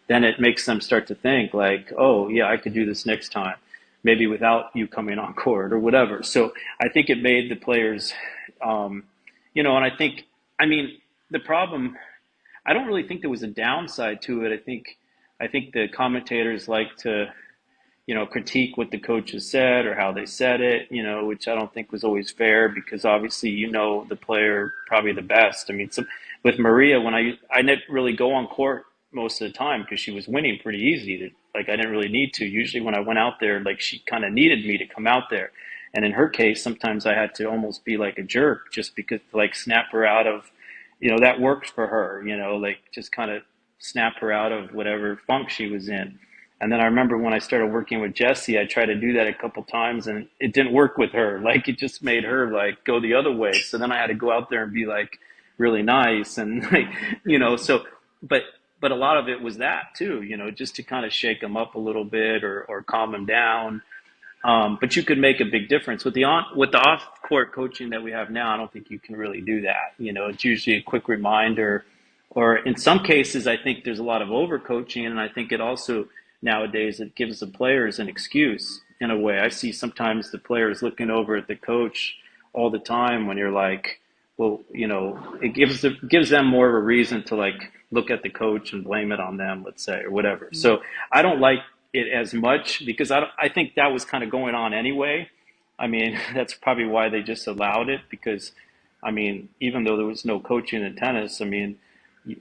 then it makes them start to think like, oh yeah, I could do this next time, maybe without you coming on court or whatever. So I think it made the players, and I mean, the problem, I don't really think there was a downside to it. I think the commentators like to, critique what the coaches said or how they said it, which I don't think was always fair, because obviously, the player probably the best. I mean, with Maria, when I didn't really go on court most of the time because she was winning pretty easy. Like, I didn't really need to. Usually when I went out there, like, she kind of needed me to come out there. And in her case, sometimes I had to almost be like a jerk just because, like, snap her out of, that worked for her, like, just kind of snap her out of whatever funk she was in. And then I remember when I started working with Jessie, I tried to do that a couple times and it didn't work with her. Like, it just made her like go the other way. So then I had to go out there and be like really nice and like, but a lot of it was that too, just to kind of shake them up a little bit or calm them down. But you could make a big difference with the off court coaching that we have now. I don't think you can really do that. It's usually a quick reminder, or in some cases, I think there's a lot of over coaching, and I think it also nowadays it gives the players an excuse in a way. I see sometimes the players looking over at the coach all the time when you're like, well, it gives them more of a reason to like look at the coach and blame it on them, let's say, or whatever. So I don't like it as much because I think that was kind of going on anyway. I mean, that's probably why they just allowed it, because, I mean, even though there was no coaching in tennis, I mean,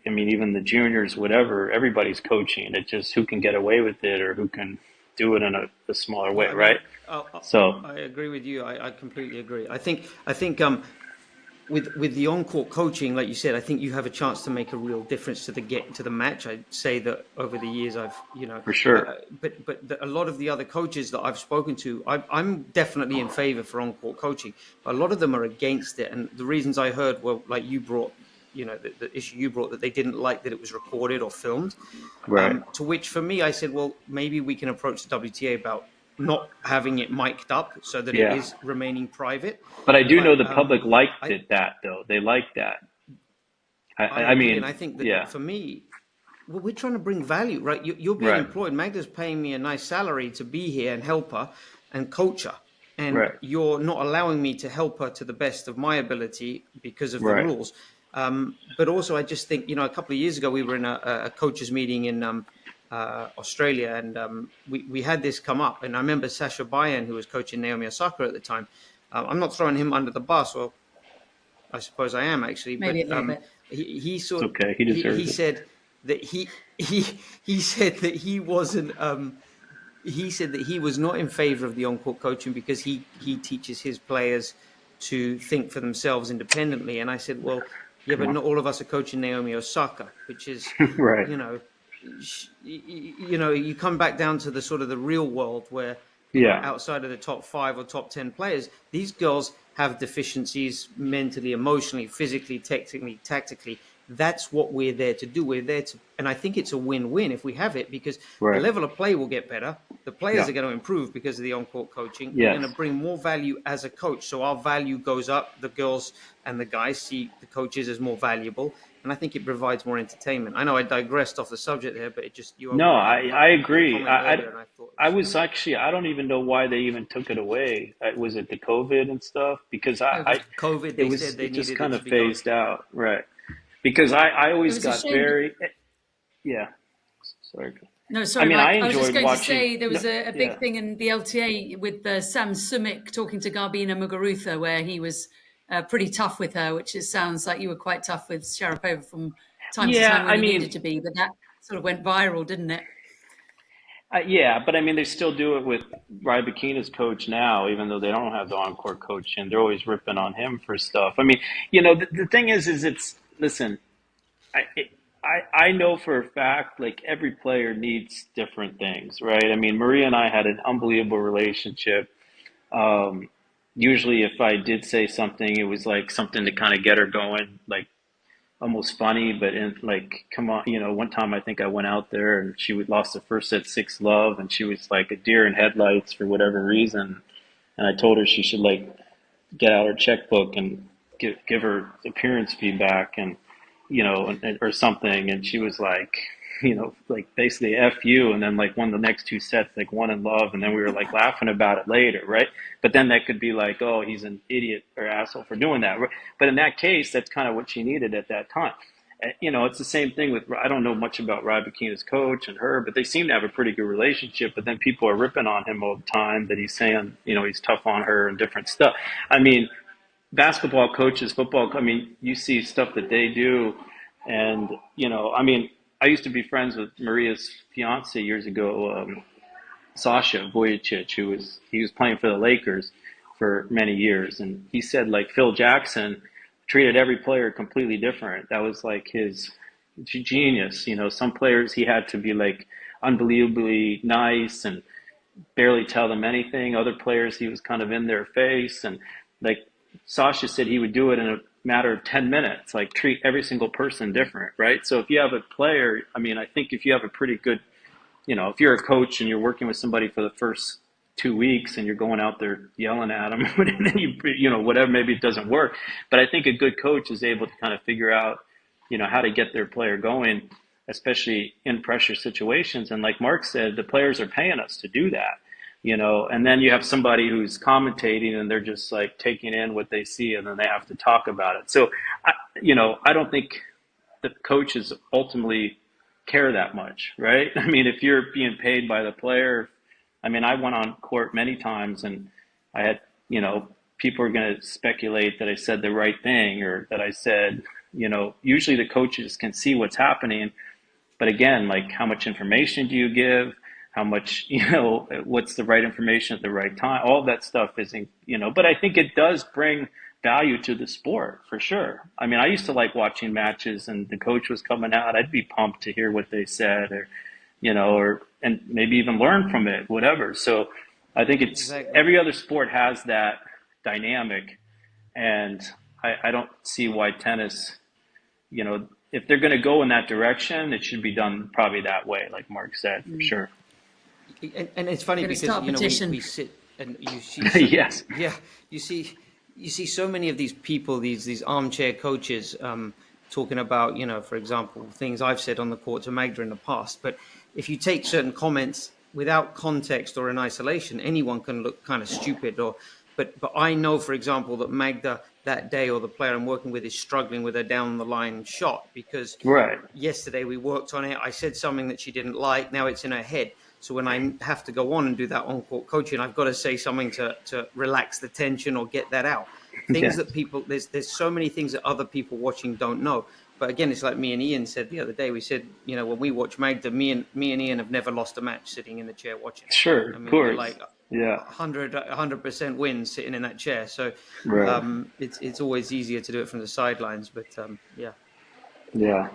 even the juniors, whatever, everybody's coaching. It's just who can get away with it or who can do it in a smaller way, right? So I agree with you. I completely agree. I think with the on-court coaching, like you said, I think you have a chance to make a real difference to the match. I'd say that over the years, I've for sure. A lot of the other coaches that I've spoken to, I'm definitely in favor for on-court coaching. A lot of them are against it, and the reasons I heard were like you brought. The issue you brought, that they didn't like that it was recorded or filmed. Right. To which, for me, I said, well, maybe we can approach the WTA about not having it mic'd up so that it is remaining private. But I do know the public liked that, though. They liked that. I mean, and I think that for me, well, we're trying to bring value, right? You're being employed. Magda's paying me a nice salary to be here and help her and coach her. And you're not allowing me to help her to the best of my ability because of the rules. But also, I just think, a couple of years ago, we were in a coaches meeting in Australia, and we had this come up. And I remember Sasha Bayan, who was coaching Naomi Osaka at the time. I'm not throwing him under the bus, or I suppose I am actually. Maybe but a little bit. he sort of okay. He deserves he it. said that he said that he wasn't. He said that he was not in favor of the on-court coaching because he teaches his players to think for themselves independently. And I said, well, yeah, but not all of us are coaching Naomi Osaka, which is, right. You come back down to the sort of the real world where outside of the top 5 or top 10 players, these girls have deficiencies mentally, emotionally, physically, technically, tactically. That's what we're there to do. We're there to, and I think it's a win-win if we have it, because the level of play will get better. The players are going to improve because of the on-court coaching. We're going to bring more value as a coach. So our value goes up. The girls and the guys see the coaches as more valuable. And I think it provides more entertainment. I know I digressed off the subject there, but it just... I agree. I was actually, I don't even know why they even took it away. Was it the COVID and stuff? Because COVID, they said they it just needed kind it of to be phased out. Right. Because I always got very... Yeah. Sorry. No, sorry, I mean, Mike. I was just enjoyed going watching... to say there was a big thing in the LTA with Sam Sumik talking to Garbina Muguruza, where he was pretty tough with her, which it sounds like you were quite tough with Sharapova from time to time when you needed to be. But that sort of went viral, didn't it? But I mean, they still do it with Rybakina's coach now, even though they don't have the on-court coach, and they're always ripping on him for stuff. I mean, the thing is it's, listen, I know for a fact, like, every player needs different things, right? I mean, Maria and I had an unbelievable relationship. Usually if I did say something, it was like something to kind of get her going, like almost funny, but like, come on, one time I think I went out there and she lost the first set 6-love, and she was like a deer in headlights for whatever reason. and I told her she should like get out her checkbook and give her appearance feedback and or something, and she was like, like basically F you, and then like won the next two sets, like one in love, and then we were like laughing about it later, right? But then that could be like, oh, he's an idiot or asshole for doing that. But in that case, that's kind of what she needed at that time. It's the same thing with, I don't know much about Rybakina's coach and her, but they seem to have a pretty good relationship. But then people are ripping on him all the time that he's saying, he's tough on her and different stuff. I mean, basketball coaches, football, I mean, you see stuff that they do. And, I mean, I used to be friends with Maria's fiance years ago, Sasha Vujicic, he was playing for the Lakers for many years. And he said, like, Phil Jackson treated every player completely different. That was like his genius. Some players he had to be like unbelievably nice and barely tell them anything. Other players he was kind of in their face. And like Sasha said, he would do it in a matter of 10 minutes, like treat every single person different, right? So if you have a player, I mean, I think if you have a pretty good, if you're a coach and you're working with somebody for the first 2 weeks and you're going out there yelling at them, and then whatever, maybe it doesn't work. But I think a good coach is able to kind of figure out, how to get their player going, especially in pressure situations. And like Mark said, the players are paying us to do that, and then you have somebody who's commentating and they're just like taking in what they see and then they have to talk about it. So, I don't think the coaches ultimately care that much, right? I mean, if you're being paid by the player, I mean, I went on court many times and I had, people are going to speculate that I said the right thing or that I said, usually the coaches can see what's happening. But again, like how much information do you give? How much, what's the right information at the right time? All that stuff isn't, but I think it does bring value to the sport for sure. I mean, I used to like watching matches and the coach was coming out. I'd be pumped to hear what they said and maybe even learn from it, whatever. So I think Exactly. every other sport has that dynamic. And I don't see why tennis, if they're going to go in that direction, it should be done probably that way, like Mark said, for sure. And it's funny because start a petition. we sit and you see Yes. yeah, you see so many of these people, these armchair coaches, talking about, for example, things I've said on the court to Magda in the past. But if you take certain comments without context or in isolation, anyone can look kind of stupid. But I know, for example, that Magda that day, or the player I'm working with, is struggling with a down the line shot because Right. yesterday we worked on it. I said something that she didn't like. Now it's in her head. So when I have to go on and do that on-court coaching, I've got to say something to relax the tension or get that out. Things that people, there's so many things that other people watching don't know. But again, it's like me and Ian said the other day. We said, when we watch Magda, me and Ian have never lost a match sitting in the chair watching. Sure, I mean, of course. we're like 100% wins sitting in that chair. So Right. it's always easier to do it from the sidelines. But yeah. Yeah.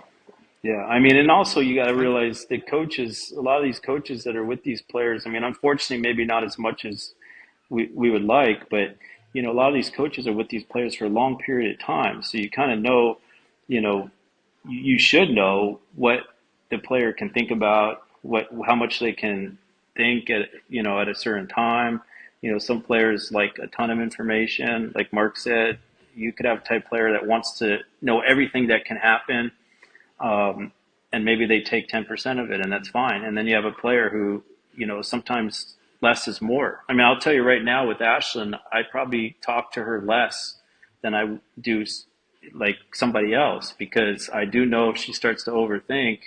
Yeah. I mean, and also you got to realize that coaches, a lot of these coaches that are with these players, I mean, unfortunately, maybe not as much as we would like, but, a lot of these coaches are with these players for a long period of time. So you kind of know, you should know what the player can think about, how much they can think at a certain time. Some players like a ton of information. Like Mark said, you could have a type player that wants to know everything that can happen, and maybe they take 10% of it, and that's fine. And then you have a player who, sometimes less is more. I mean, I'll tell you right now with Ashlyn, I probably talk to her less than I do like somebody else, because I do know if she starts to overthink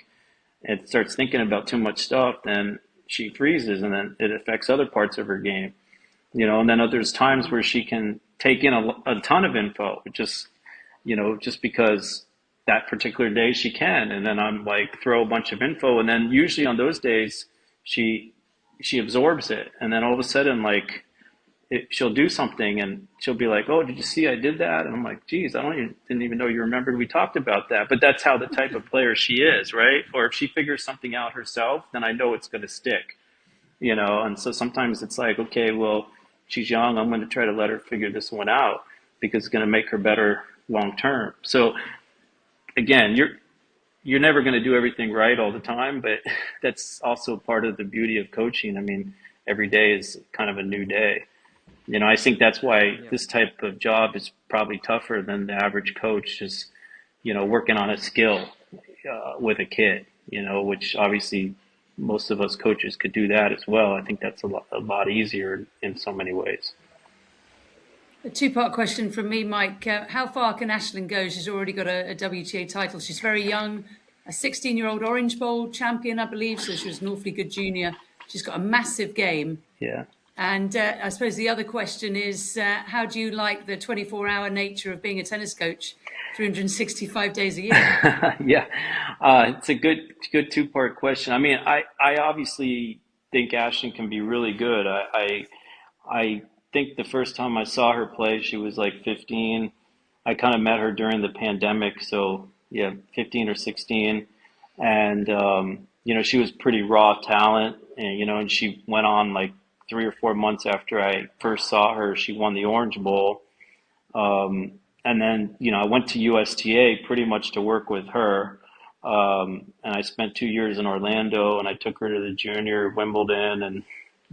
and starts thinking about too much stuff, then she freezes, and then it affects other parts of her game. And then there's times where she can take in a ton of info, just because that particular day she can. And then I'm like, throw a bunch of info. And then usually on those days, she absorbs it. And then all of a sudden, like, she'll do something and she'll be like, oh, did you see I did that? And I'm like, geez, didn't even know you remembered we talked about that. But that's how the type of player she is, right? Or if she figures something out herself, then I know it's going to stick, And so sometimes it's like, okay, well, she's young. I'm going to try to let her figure this one out because it's going to make her better long term. So again, you're never going to do everything right all the time, but that's also part of the beauty of coaching. I mean, every day is kind of a new day, I think that's why this type of job is probably tougher than the average coach, just, working on a skill with a kid, which obviously most of us coaches could do that as well. I think that's a lot easier in so many ways. A two-part question from me, Mike. How far can Aisling go? She's already got a WTA title. She's very young, a 16-year-old Orange Bowl champion, I believe, so she was an awfully good junior. She's got a massive game. Yeah. And I suppose the other question is, how do you like the 24-hour nature of being a tennis coach, 365 days a year? Yeah. It's a good two-part question. I mean, I obviously think Ashton can be really good. I think the first time I saw her play, she was like 15. I kind of met her during the pandemic, so yeah, 15 or 16. And she was pretty raw talent, and she went on like 3 or 4 months after I first saw her, she won the Orange Bowl. And then, I went to USTA pretty much to work with her. And I spent 2 years in Orlando, and I took her to the junior Wimbledon and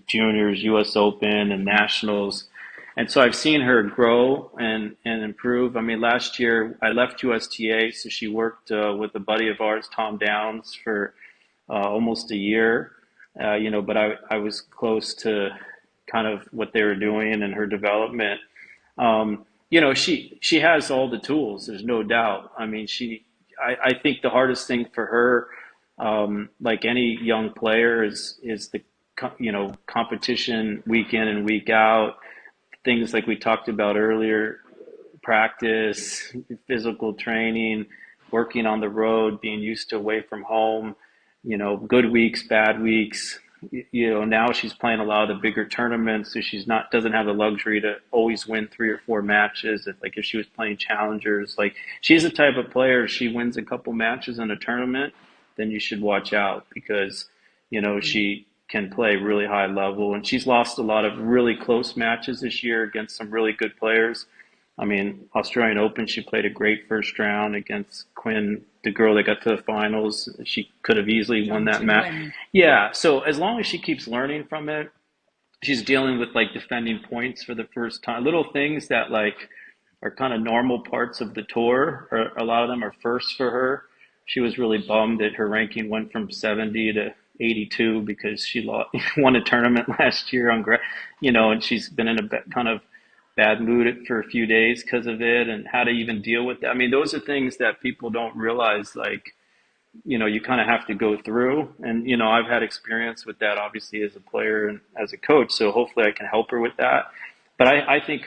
juniors, US Open and nationals. And so I've seen her grow and improve. I mean, last year I left USTA, so she worked with a buddy of ours, Tom Downs, for almost a year. But I was close to kind of what they were doing and her development. She has all the tools. There's no doubt. I mean, I think the hardest thing for her, like any young player, is the competition week in and week out. Things like we talked about earlier, practice, physical training, working on the road, being used to away from home, good weeks, bad weeks. Now she's playing a lot of the bigger tournaments, so doesn't have the luxury to always win 3 or 4 matches. If she was playing challengers, like she's the type of player, if she wins a couple matches in a tournament, then you should watch out because, she can play really high level, and she's lost a lot of really close matches this year against some really good players. I mean, Australian Open, she played a great first round against Quinn, the girl that got to the finals. She could have easily won that match. Yeah, so as long as she keeps learning from it, she's dealing with like defending points for the first time. Little things that like are kind of normal parts of the tour, or a lot of them are firsts for her. She was really bummed that her ranking went from 70 to 82 because she won a tournament last year and she's been in a kind of bad mood for a few days because of it, and how to even deal with that. I mean, those are things that people don't realize, like, you kind of have to go through. And, I've had experience with that, obviously, as a player and as a coach. So hopefully I can help her with that. But I think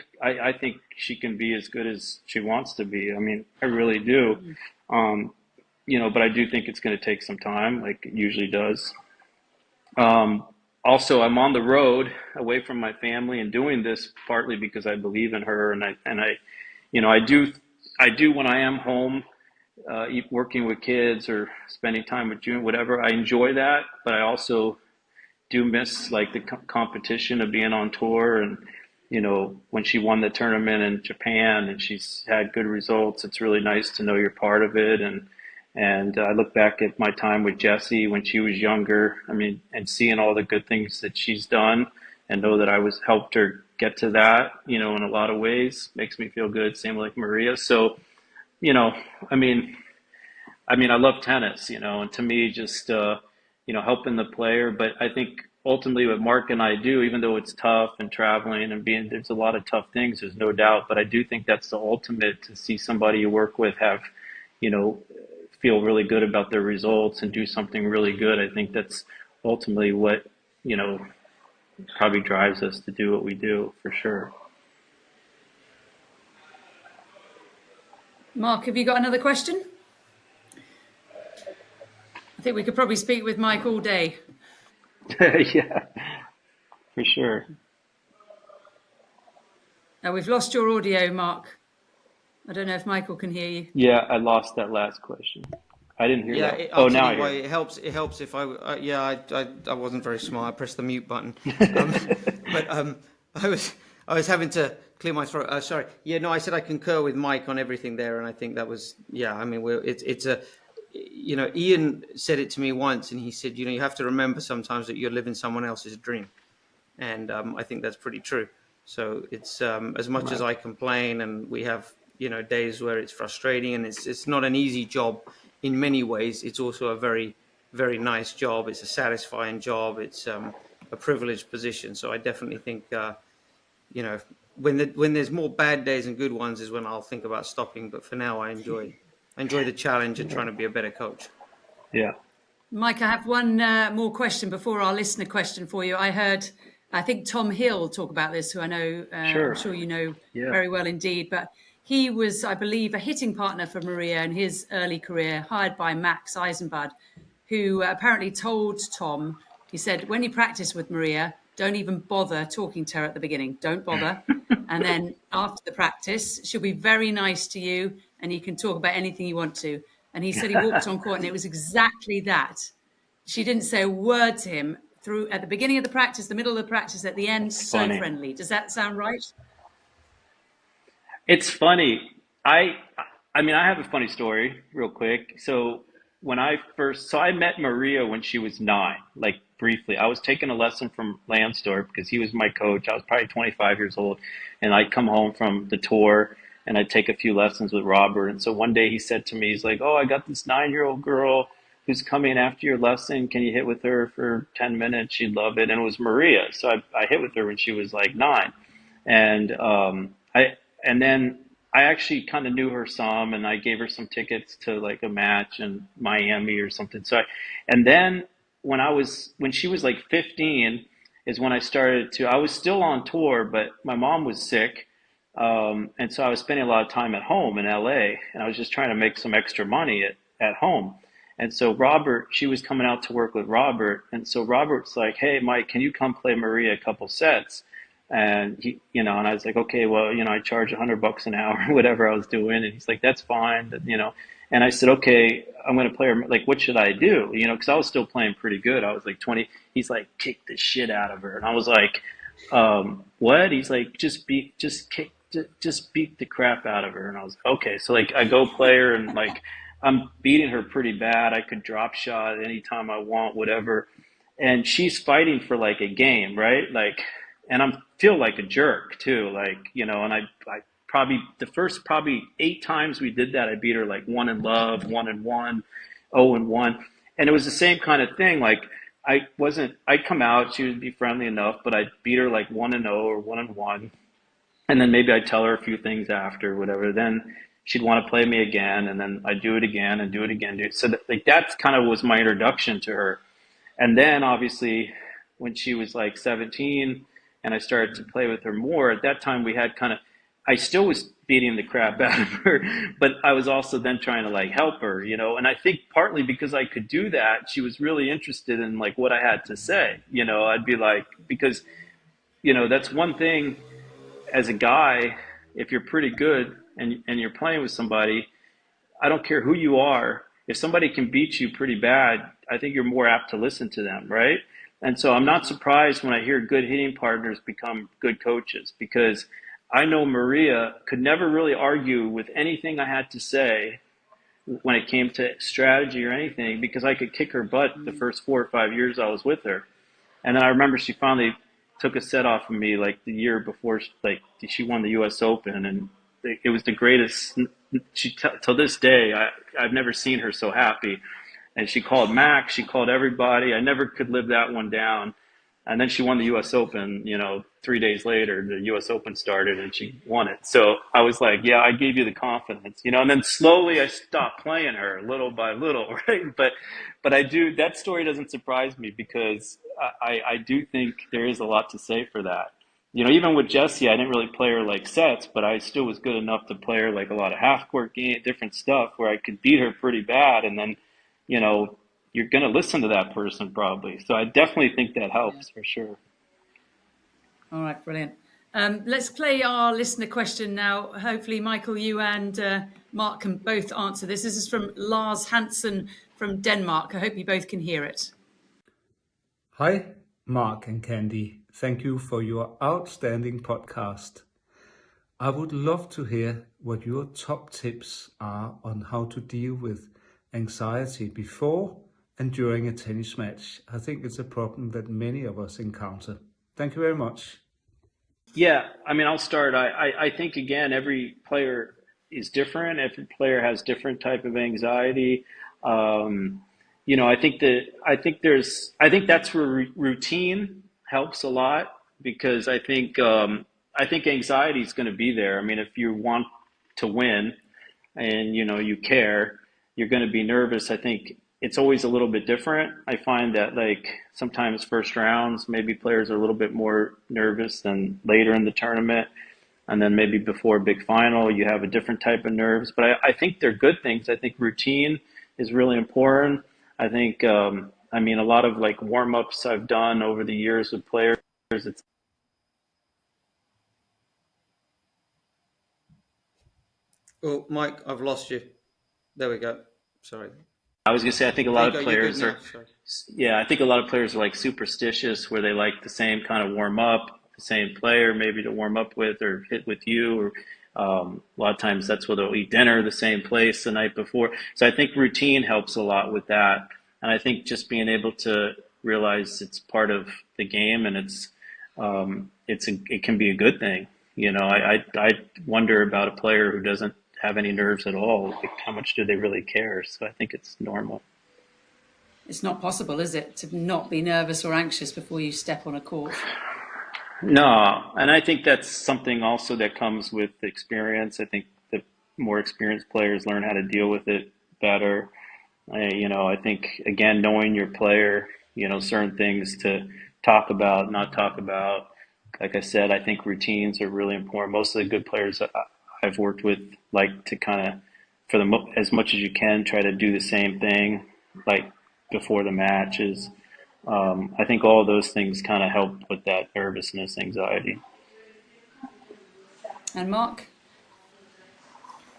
she can be as good as she wants to be. I mean, I really do. But I do think it's going to take some time, like it usually does. Also, I'm on the road away from my family and doing this partly because I believe in her, and I do when I am home, working with kids or spending time with June, whatever. I enjoy that, but I also do miss like the competition of being on tour. And when she won the tournament in Japan and she's had good results, it's really nice to know you're part of it. And I look back at my time with Jessie when she was younger, I mean, and seeing all the good things that she's done and know that I helped her get to that, in a lot of ways, makes me feel good. Same like Maria. So, I mean, I love tennis, and to me, just, helping the player. But I think ultimately what Mark and I do, even though it's tough and traveling and there's a lot of tough things, there's no doubt. But I do think that's the ultimate, to see somebody you work with have, feel really good about their results and do something really good. I think that's ultimately what, probably drives us to do what we do, for sure. Mark, have you got another question? I think we could probably speak with Mike all day. Yeah, for sure. Now, we've lost your audio, Mark. I don't know if Michael can hear you. Yeah, I lost that last question. I didn't hear that. Now I hear it. It helps if I wasn't very smart. I pressed the mute button. I was having to clear my throat. Sorry. Yeah, no, I said I concur with Mike on everything there, and I think that was, I mean, Ian said it to me once, and he said, you have to remember sometimes that you're living someone else's dream, and I think that's pretty true. So it's as much as I complain, and we have days where it's frustrating, and it's not an easy job in many ways. It's also a very, very nice job. It's a satisfying job. It's a privileged position. So I definitely think when there's more bad days and good ones is when I'll think about stopping. But for now, I enjoy the challenge and trying to be a better coach. Yeah. Mike, I have one more question before our listener question for you. I think Tom Hill talk about this, who I know, I'm Sure. sure you know Yeah. very well indeed. But he was, I believe, a hitting partner for Maria in his early career, hired by Max Eisenbud, who apparently told Tom, he said, when you practice with Maria, don't even bother talking to her at the beginning. Don't bother. And then after the practice, she'll be very nice to you and you can talk about anything you want to. And he said he walked on court and it was exactly that. She didn't say a word to him through at the beginning of the practice, the middle of the practice, at the end, That's so funny. friendly. Does that sound right? It's funny. I mean, I have a funny story real quick. So I met Maria when she was 9, like briefly. I was taking a lesson from Lansdorp because he was my coach. I was probably 25 years old, and I'd come home from the tour and I'd take a few lessons with Robert. And so one day he said to me, he's like, "Oh, I got this 9-year-old girl who's coming after your lesson. Can you hit with her for 10 minutes? She'd love it." And it was Maria. So I hit with her when she was like 9. And and then I actually kind of knew her some, and I gave her some tickets to like a match in Miami or something. And then when she was like 15, is when I was still on tour, but my mom was sick, and so I was spending a lot of time at home in LA, and I was just trying to make some extra money at home. And so she was coming out to work with Robert, and so Robert's like, "Hey, Mike, can you come play Maria a couple sets?" And and I was like, okay, well, I charge $100 an hour, whatever I was doing. And he's like, that's fine. And I said, okay, I'm going to play her. Like, what should I do? Cause I was still playing pretty good. I was like 20. He's like, kick the shit out of her. And I was like, what? He's like, just beat the crap out of her. And I was like, okay. So like, I go play her and like, I'm beating her pretty bad. I could drop shot anytime I want, whatever. And she's fighting for like a game, right? Like, and I feel like a jerk too, like, and I probably the first probably 8 times we did that, I beat her like 1 in love, 1 and 1, 0 and 1. And it was the same kind of thing. Like I'd come out, she would be friendly enough, but I'd beat her like 1 and 0 or 1 and 1. And then maybe I'd tell her a few things after, whatever. Then she'd want to play me again. And then I'd do it again and do it again. So that's kind of was my introduction to her. And then obviously when she was like 17 and I started to play with her more, at that time we had I still was beating the crap out of her, but I was also then trying to like help her, and I think partly because I could do that, she was really interested in like what I had to say. I'd be like, because, that's one thing as a guy, if you're pretty good and you're playing with somebody, I don't care who you are. If somebody can beat you pretty bad, I think you're more apt to listen to them, right? And so I'm not surprised when I hear good hitting partners become good coaches, because I know Maria could never really argue with anything I had to say when it came to strategy or anything, because I could kick her butt the first 4 or 5 years I was with her. And then I remember she finally took a set off of me like the year before, like she won the U.S. Open, and it was the greatest. Till this day, I've never seen her so happy. And she called Max, she called everybody. I never could live that one down. And then she won the U.S. Open. 3 days later, the U.S. Open started and she won it. So I was like, yeah, I gave you the confidence, And then slowly I stopped playing her little by little, right? But I do. That story doesn't surprise me, because I do think there is a lot to say for that. Even with Jessie, I didn't really play her like sets, but I still was good enough to play her like a lot of half court game, different stuff where I could beat her pretty bad, and then you're going to listen to that person probably. So I definitely think that helps for sure. All right, brilliant. Let's play our listener question now. Hopefully, Michael, you and Mark can both answer this. This is from Lars Hansen from Denmark. I hope you both can hear it. Hi, Mark and Candy. Thank you for your outstanding podcast. I would love to hear what your top tips are on how to deal with anxiety before and during a tennis match. I think it's a problem that many of us encounter. Thank you very much. Yeah, I mean, I'll start. I think again, every player is different. Every player has different type of anxiety. Um, I think that's where routine helps a lot because I think anxiety is going to be there. I mean, if you want to win, and you care, you're going to be nervous. I think it's always a little bit different. I find that like sometimes first rounds, maybe players are a little bit more nervous than later in the tournament. And then maybe before a big final, you have a different type of nerves. But I think they're good things. I think routine is really important. I think, I mean, a lot of like warm ups I've done over the years with players, it's Oh, Mike, I've lost you. There we go. Sorry. I was gonna say, I think a There lot you of go. You're good players now. are, Sorry. yeah, I think a lot of players are like superstitious, where they like the same kind of warm up, the same player maybe to warm up with or hit with you, or a lot of times that's where they'll eat dinner the same place the night before. So I think routine helps a lot with that, and I think just being able to realize it's part of the game and it can be a good thing. I wonder about a player who doesn't have any nerves at all. Like, how much do they really care? So I think it's normal. It's not possible, is it, to not be nervous or anxious before you step on a court? No, and I think that's something also that comes with experience. I think the more experienced players learn how to deal with it better. I think again, knowing your player, certain things to talk about, not talk about. Like I said, I think routines are really important. Most of the good players that I've worked with like to kind of, as much as you can, try to do the same thing, like before the matches. I think all of those things kind of help with that nervousness, anxiety. And Mark?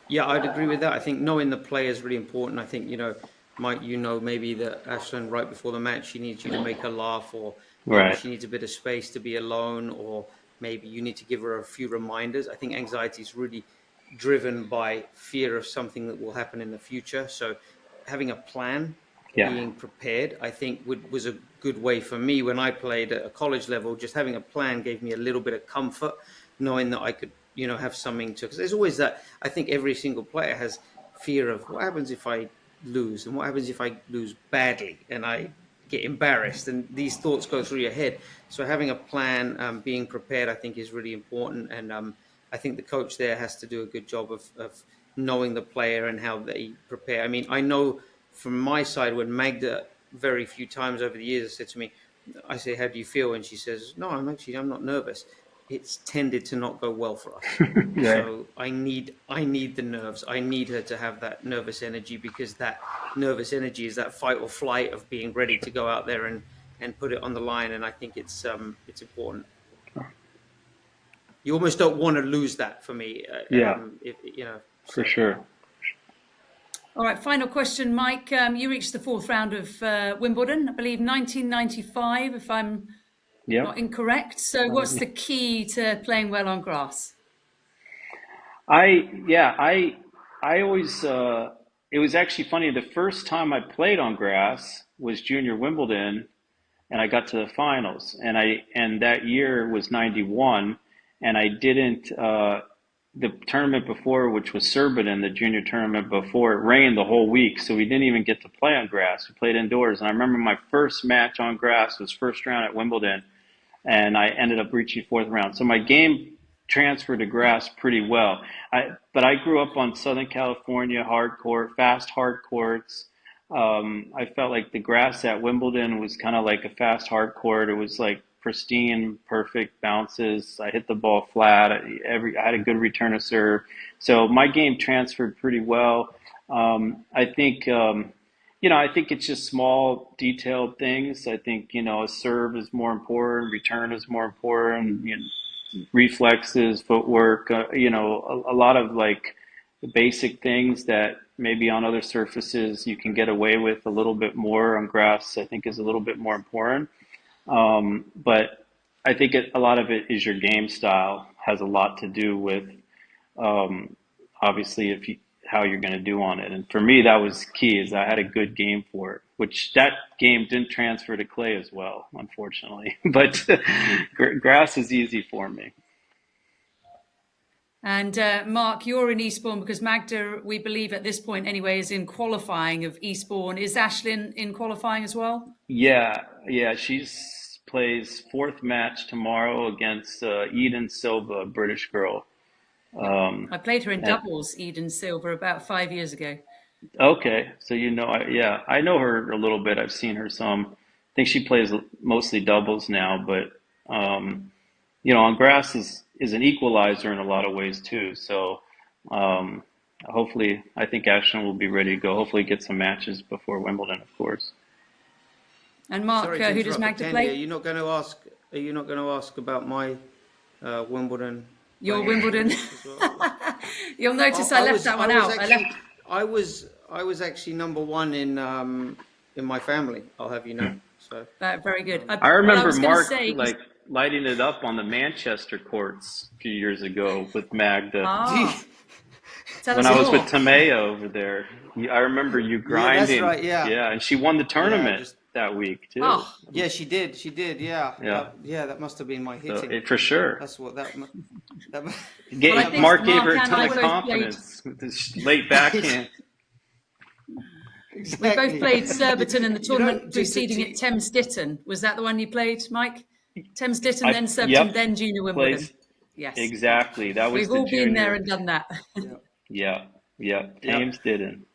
Yeah, I'd agree with that. I think knowing the player is really important. I think, Mike, maybe that Ashlyn, right before the match, she needs you to make her laugh, or maybe Right. she needs a bit of space to be alone, or maybe you need to give her a few reminders. I think anxiety is really driven by fear of something that will happen in the future. So having a plan, Yeah. being prepared, I think was a good way for me when I played at a college level. Just having a plan gave me a little bit of comfort, knowing that I could, have something to, because there's always that, I think every single player has fear of what happens if I lose, and what happens if I lose badly and I get embarrassed, and these thoughts go through your head. So having a plan, being prepared, I think is really important. And I think the coach there has to do a good job of knowing the player and how they prepare. I mean, I know from my side, when Magda very few times over the years said to me, I say, how do you feel? And she says, no, I'm not nervous. It's tended to not go well for us. Right. So I need the nerves. I need her to have that nervous energy, because that nervous energy is that fight or flight of being ready to go out there and put it on the line. And I think it's important. You almost don't want to lose that, for me. Yeah, If for so. sure. All right, final question, Mike. You reached the fourth round of Wimbledon, I believe 1995, if I'm Yep. not incorrect. So what's the key to playing well on grass? Yeah, I always, it was actually funny. The first time I played on grass was Junior Wimbledon, and I got to the finals. And that year was 91, and I didn't, the tournament before, which was Surbiton, the junior tournament before, it rained the whole week, so we didn't even get to play on grass. We played indoors. And I remember my first match on grass was first round at Wimbledon, and I ended up reaching fourth round. So my game transferred to grass pretty well. But I grew up on Southern California hard court, fast hard courts. I felt like the grass at Wimbledon was kind of like a fast hard court. It was like pristine, perfect bounces. I hit the ball flat. I had a good return of serve. So my game transferred pretty well. I think I think it's just small, detailed things. I think, a serve is more important, return is more important, reflexes, footwork, a lot of like the basic things that maybe on other surfaces you can get away with a little bit more. On grass, I think is a little bit more important. But I think a lot of it is your game style has a lot to do with um, obviously how you're going to do on it. And for me, that was key, is I had a good game for it, which that game didn't transfer to clay as well, unfortunately. But grass is easy for me. And Mark, you're in Eastbourne because Magda, we believe at this point anyway, is in qualifying of Eastbourne. Is Ashlyn in qualifying as well? Yeah. She's plays fourth match tomorrow against Eden Silva, a British girl. I played her in And doubles, Eden Silver, about 5 years ago. okay, so I know her a little bit. I've seen her some. I think she plays mostly doubles now, but on grass is an equalizer in a lot of ways too. So um, hopefully, I think Ashton will be ready to go. Hopefully, get some matches before Wimbledon, of course. And Mark, Sorry to who does interrupt, but Magda Candy, play? are you not going to ask? Are you not going to ask about my Wimbledon Your playing Wimbledon. as well? You'll notice I left that one out. I was actually number one in my family. I'll have you know. So Very good. I Well, I remember was going to Mark say, like lighting it up on the Manchester courts a few years ago with Magda. tell When us I was with more. Tameo over there, I remember you yeah, that's grinding. right. Yeah, Yeah, and she won the yeah. tournament that week too. Oh, Yeah, she did. She did. Yeah. Yeah, That must have been my so hitting. for sure. That's what that. That well, I that think must Mark have gave Mark her a and ton I of both played. confidence with this late backhand. We both exactly. played Surbiton in the You know, tournament preceding it, Thames Ditton. Was that the one you played, Mike? Thames Ditton, then Surbiton, Yep, then Junior Wimbledon. plays Yes, exactly. That was we've the all been there junior. and done that. yeah. Yeah, yeah. Yeah. Thames didn't.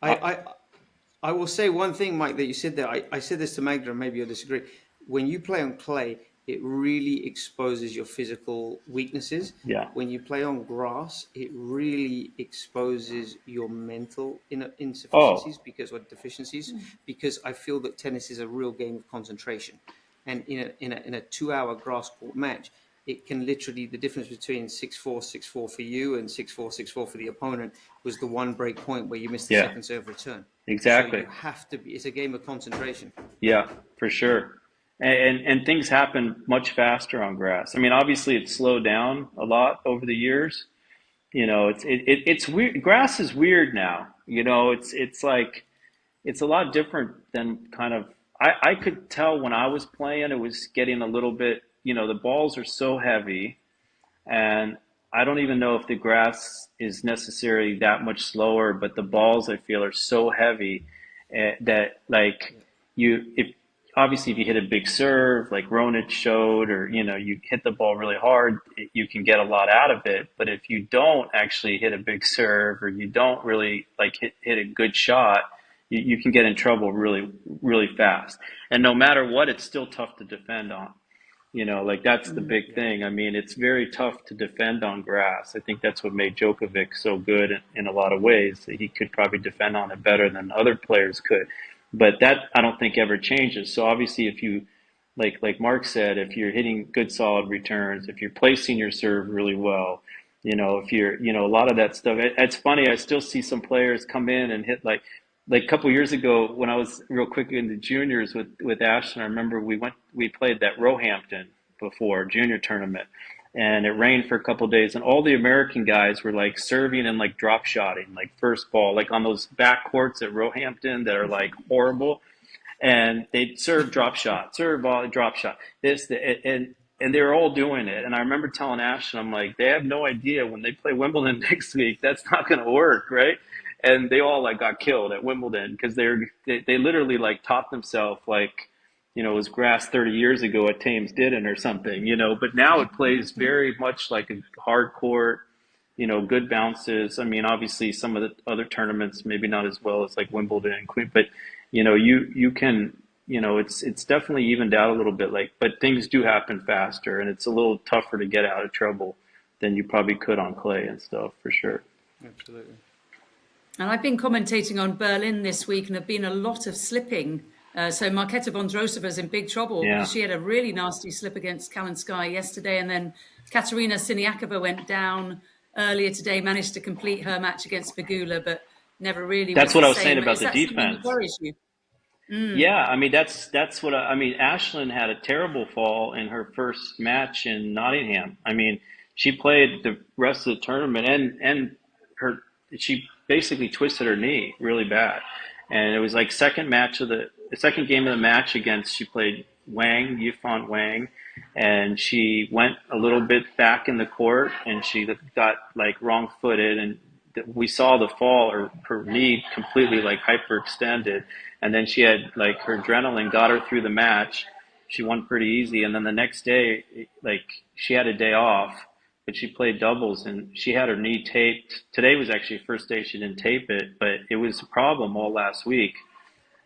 I will say one thing, Mike, that you said there. I said this to Magda, and maybe you'll disagree. When you play on clay, it really exposes your physical weaknesses. Yeah. When you play on grass, it really exposes your mental Oh, insufficiencies or deficiencies, because I feel that tennis is a real game of concentration. And in a 2 hour grass court match, it can literally, the difference between 6-4, 6-4 for you and 6-4, 6-4 for the opponent was the one break point where you missed the yeah. second serve return. So Exactly. you have to be, it's a game of concentration. Yeah, for sure. And things happen much faster on grass. I mean, obviously it's slowed down a lot over the years. It's weird. Grass is weird now. It's like it's a lot different than kind of I could tell when I was playing it was getting a little bit, the balls are so heavy, and I don't even know if the grass is necessarily that much slower, but the balls I feel are so heavy that like if obviously if you hit a big serve like Ronich showed, or you hit the ball really hard, you can get a lot out of it. But if you don't actually hit a big serve, or you don't really like hit a good shot, you can get in trouble really, really fast. And no matter what, it's still tough to defend on. Like that's the big Yeah. thing. I mean, it's very tough to defend on grass. I think that's what made Djokovic so good in a lot of ways. He could probably defend on it better than other players could. But that I don't think ever changes. So obviously, if you, like Mark said, if you're hitting good solid returns, if you're placing your serve really well, if you're, a lot of that stuff. It's funny. I still see some players come in and hit like a couple years ago when I was real quick in the juniors with Ashton. I remember we played that Roehampton before junior tournament, and it rained for a couple of days, and all the American guys were like serving and like drop shotting, like first ball, like on those back courts at Roehampton that are like horrible, and they'd serve drop shot, serve volley, drop shot, and they were all doing it. And I remember telling Ashton, I'm like, they have no idea when they play Wimbledon next week, that's not going to work, right? And they all like got killed at Wimbledon because they literally like taught themselves like, it was grass 30 years ago at Thames Ditton or something, but now it plays very much like a hard court, good bounces. I mean, obviously some of the other tournaments, maybe not as well as like Wimbledon and Queen, but you can, it's definitely evened out a little bit, but things do happen faster, and it's a little tougher to get out of trouble than you probably could on clay and stuff, for sure. Absolutely. And I've been commentating on Berlin this week, and there have been a lot of slipping. So Marketa Vondrousova in big trouble Yeah. because she had a really nasty slip against Kalinskaya yesterday. And then Katerina Siniakova went down earlier today, managed to complete her match against Pegula, but never really That's was what the I was same. saying about Is the that something defense. that worries you? Yeah, I mean that's what I mean. Ashlyn had a terrible fall in her first match in Nottingham. I mean, she played the rest of the tournament, and she basically twisted her knee really bad, and it was like second game of the match against, she played Yifan Wang, and she went a little bit back in the court, and she got like wrong-footed, and we saw the fall, or her knee completely like hyperextended, and then she had like her adrenaline got her through the match. She won pretty easy, and then the next day, like she had a day off, but she played doubles and she had her knee taped. Today was actually the first day she didn't tape it, but it was a problem all last week.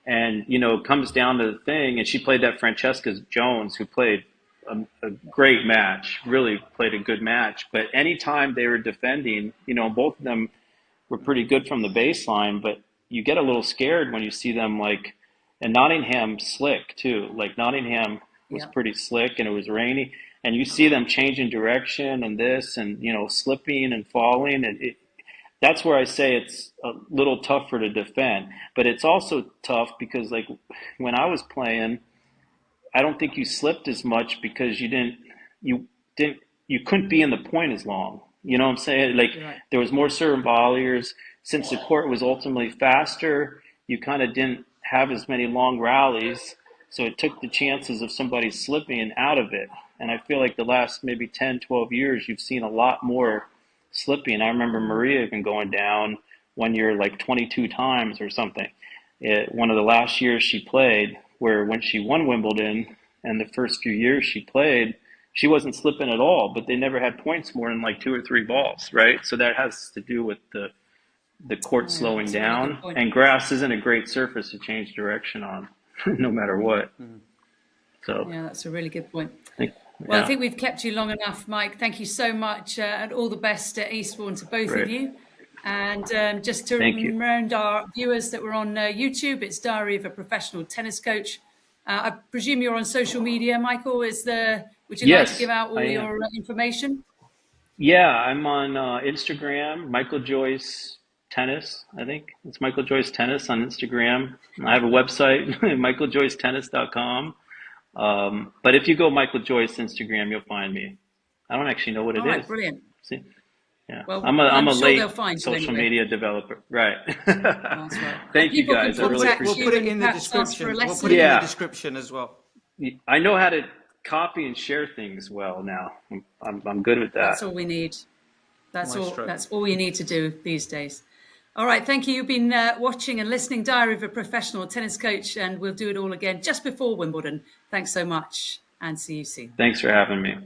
And, you know, it comes down to the thing, and she played that Francesca Jones, who played a great match, really played a good match. But anytime they were defending, you know, both of them were pretty good from the baseline, but you get a little scared when you see them like, and Nottingham slick too. Like Nottingham was pretty slick, and it was rainy, and you see them changing direction and this, and, you know, slipping and falling, and that's where I say it's a little tougher to defend. But it's also tough because, like, when I was playing, I don't think you slipped as much because you couldn't be in the point as long. You know what I'm saying? Like, there was more serve volleyers. Since the court was ultimately faster, you kind of didn't have as many long rallies, so it took the chances of somebody slipping out of it. And I feel like the last maybe 10, 12 years, you've seen a lot more slipping. I remember Maria even going down one year like 22 times or something. One of the last years she played, where when she won Wimbledon and the first few years she played, she wasn't slipping at all, but they never had points more than like 2 or 3 balls, right? So that has to do with the court slowing down, and grass isn't a great surface to change direction on, no matter what. So yeah, that's a really good point. Well, I think we've kept you long enough, Mike. Thank you so much, and all the best at Eastbourne to both of you. And just to remind our viewers that we're on YouTube, it's Diary of a Professional Tennis Coach. I presume you're on social media, Michael. Would you like to give out all your information? Yeah, I'm on Instagram, Michael Joyce Tennis, I think. It's Michael Joyce Tennis on Instagram. I have a website, michaeljoycetennis.com. But if you go Michael Joyce Instagram, you'll find me. I don't actually know what it is. All right, brilliant. See? Yeah. Well, I'm a sure late social media developer. Right. That's right. Thank you guys. I really appreciate it. We'll put it in the description. We'll put it in the description as well. I know how to copy and share things well now. I'm good with that. That's all we need. That's all you need to do these days. All right, thank you. You've been watching and listening Diary of a Professional Tennis Coach, and we'll do it all again just before Wimbledon. Thanks so much, and see you soon. Thanks for having me.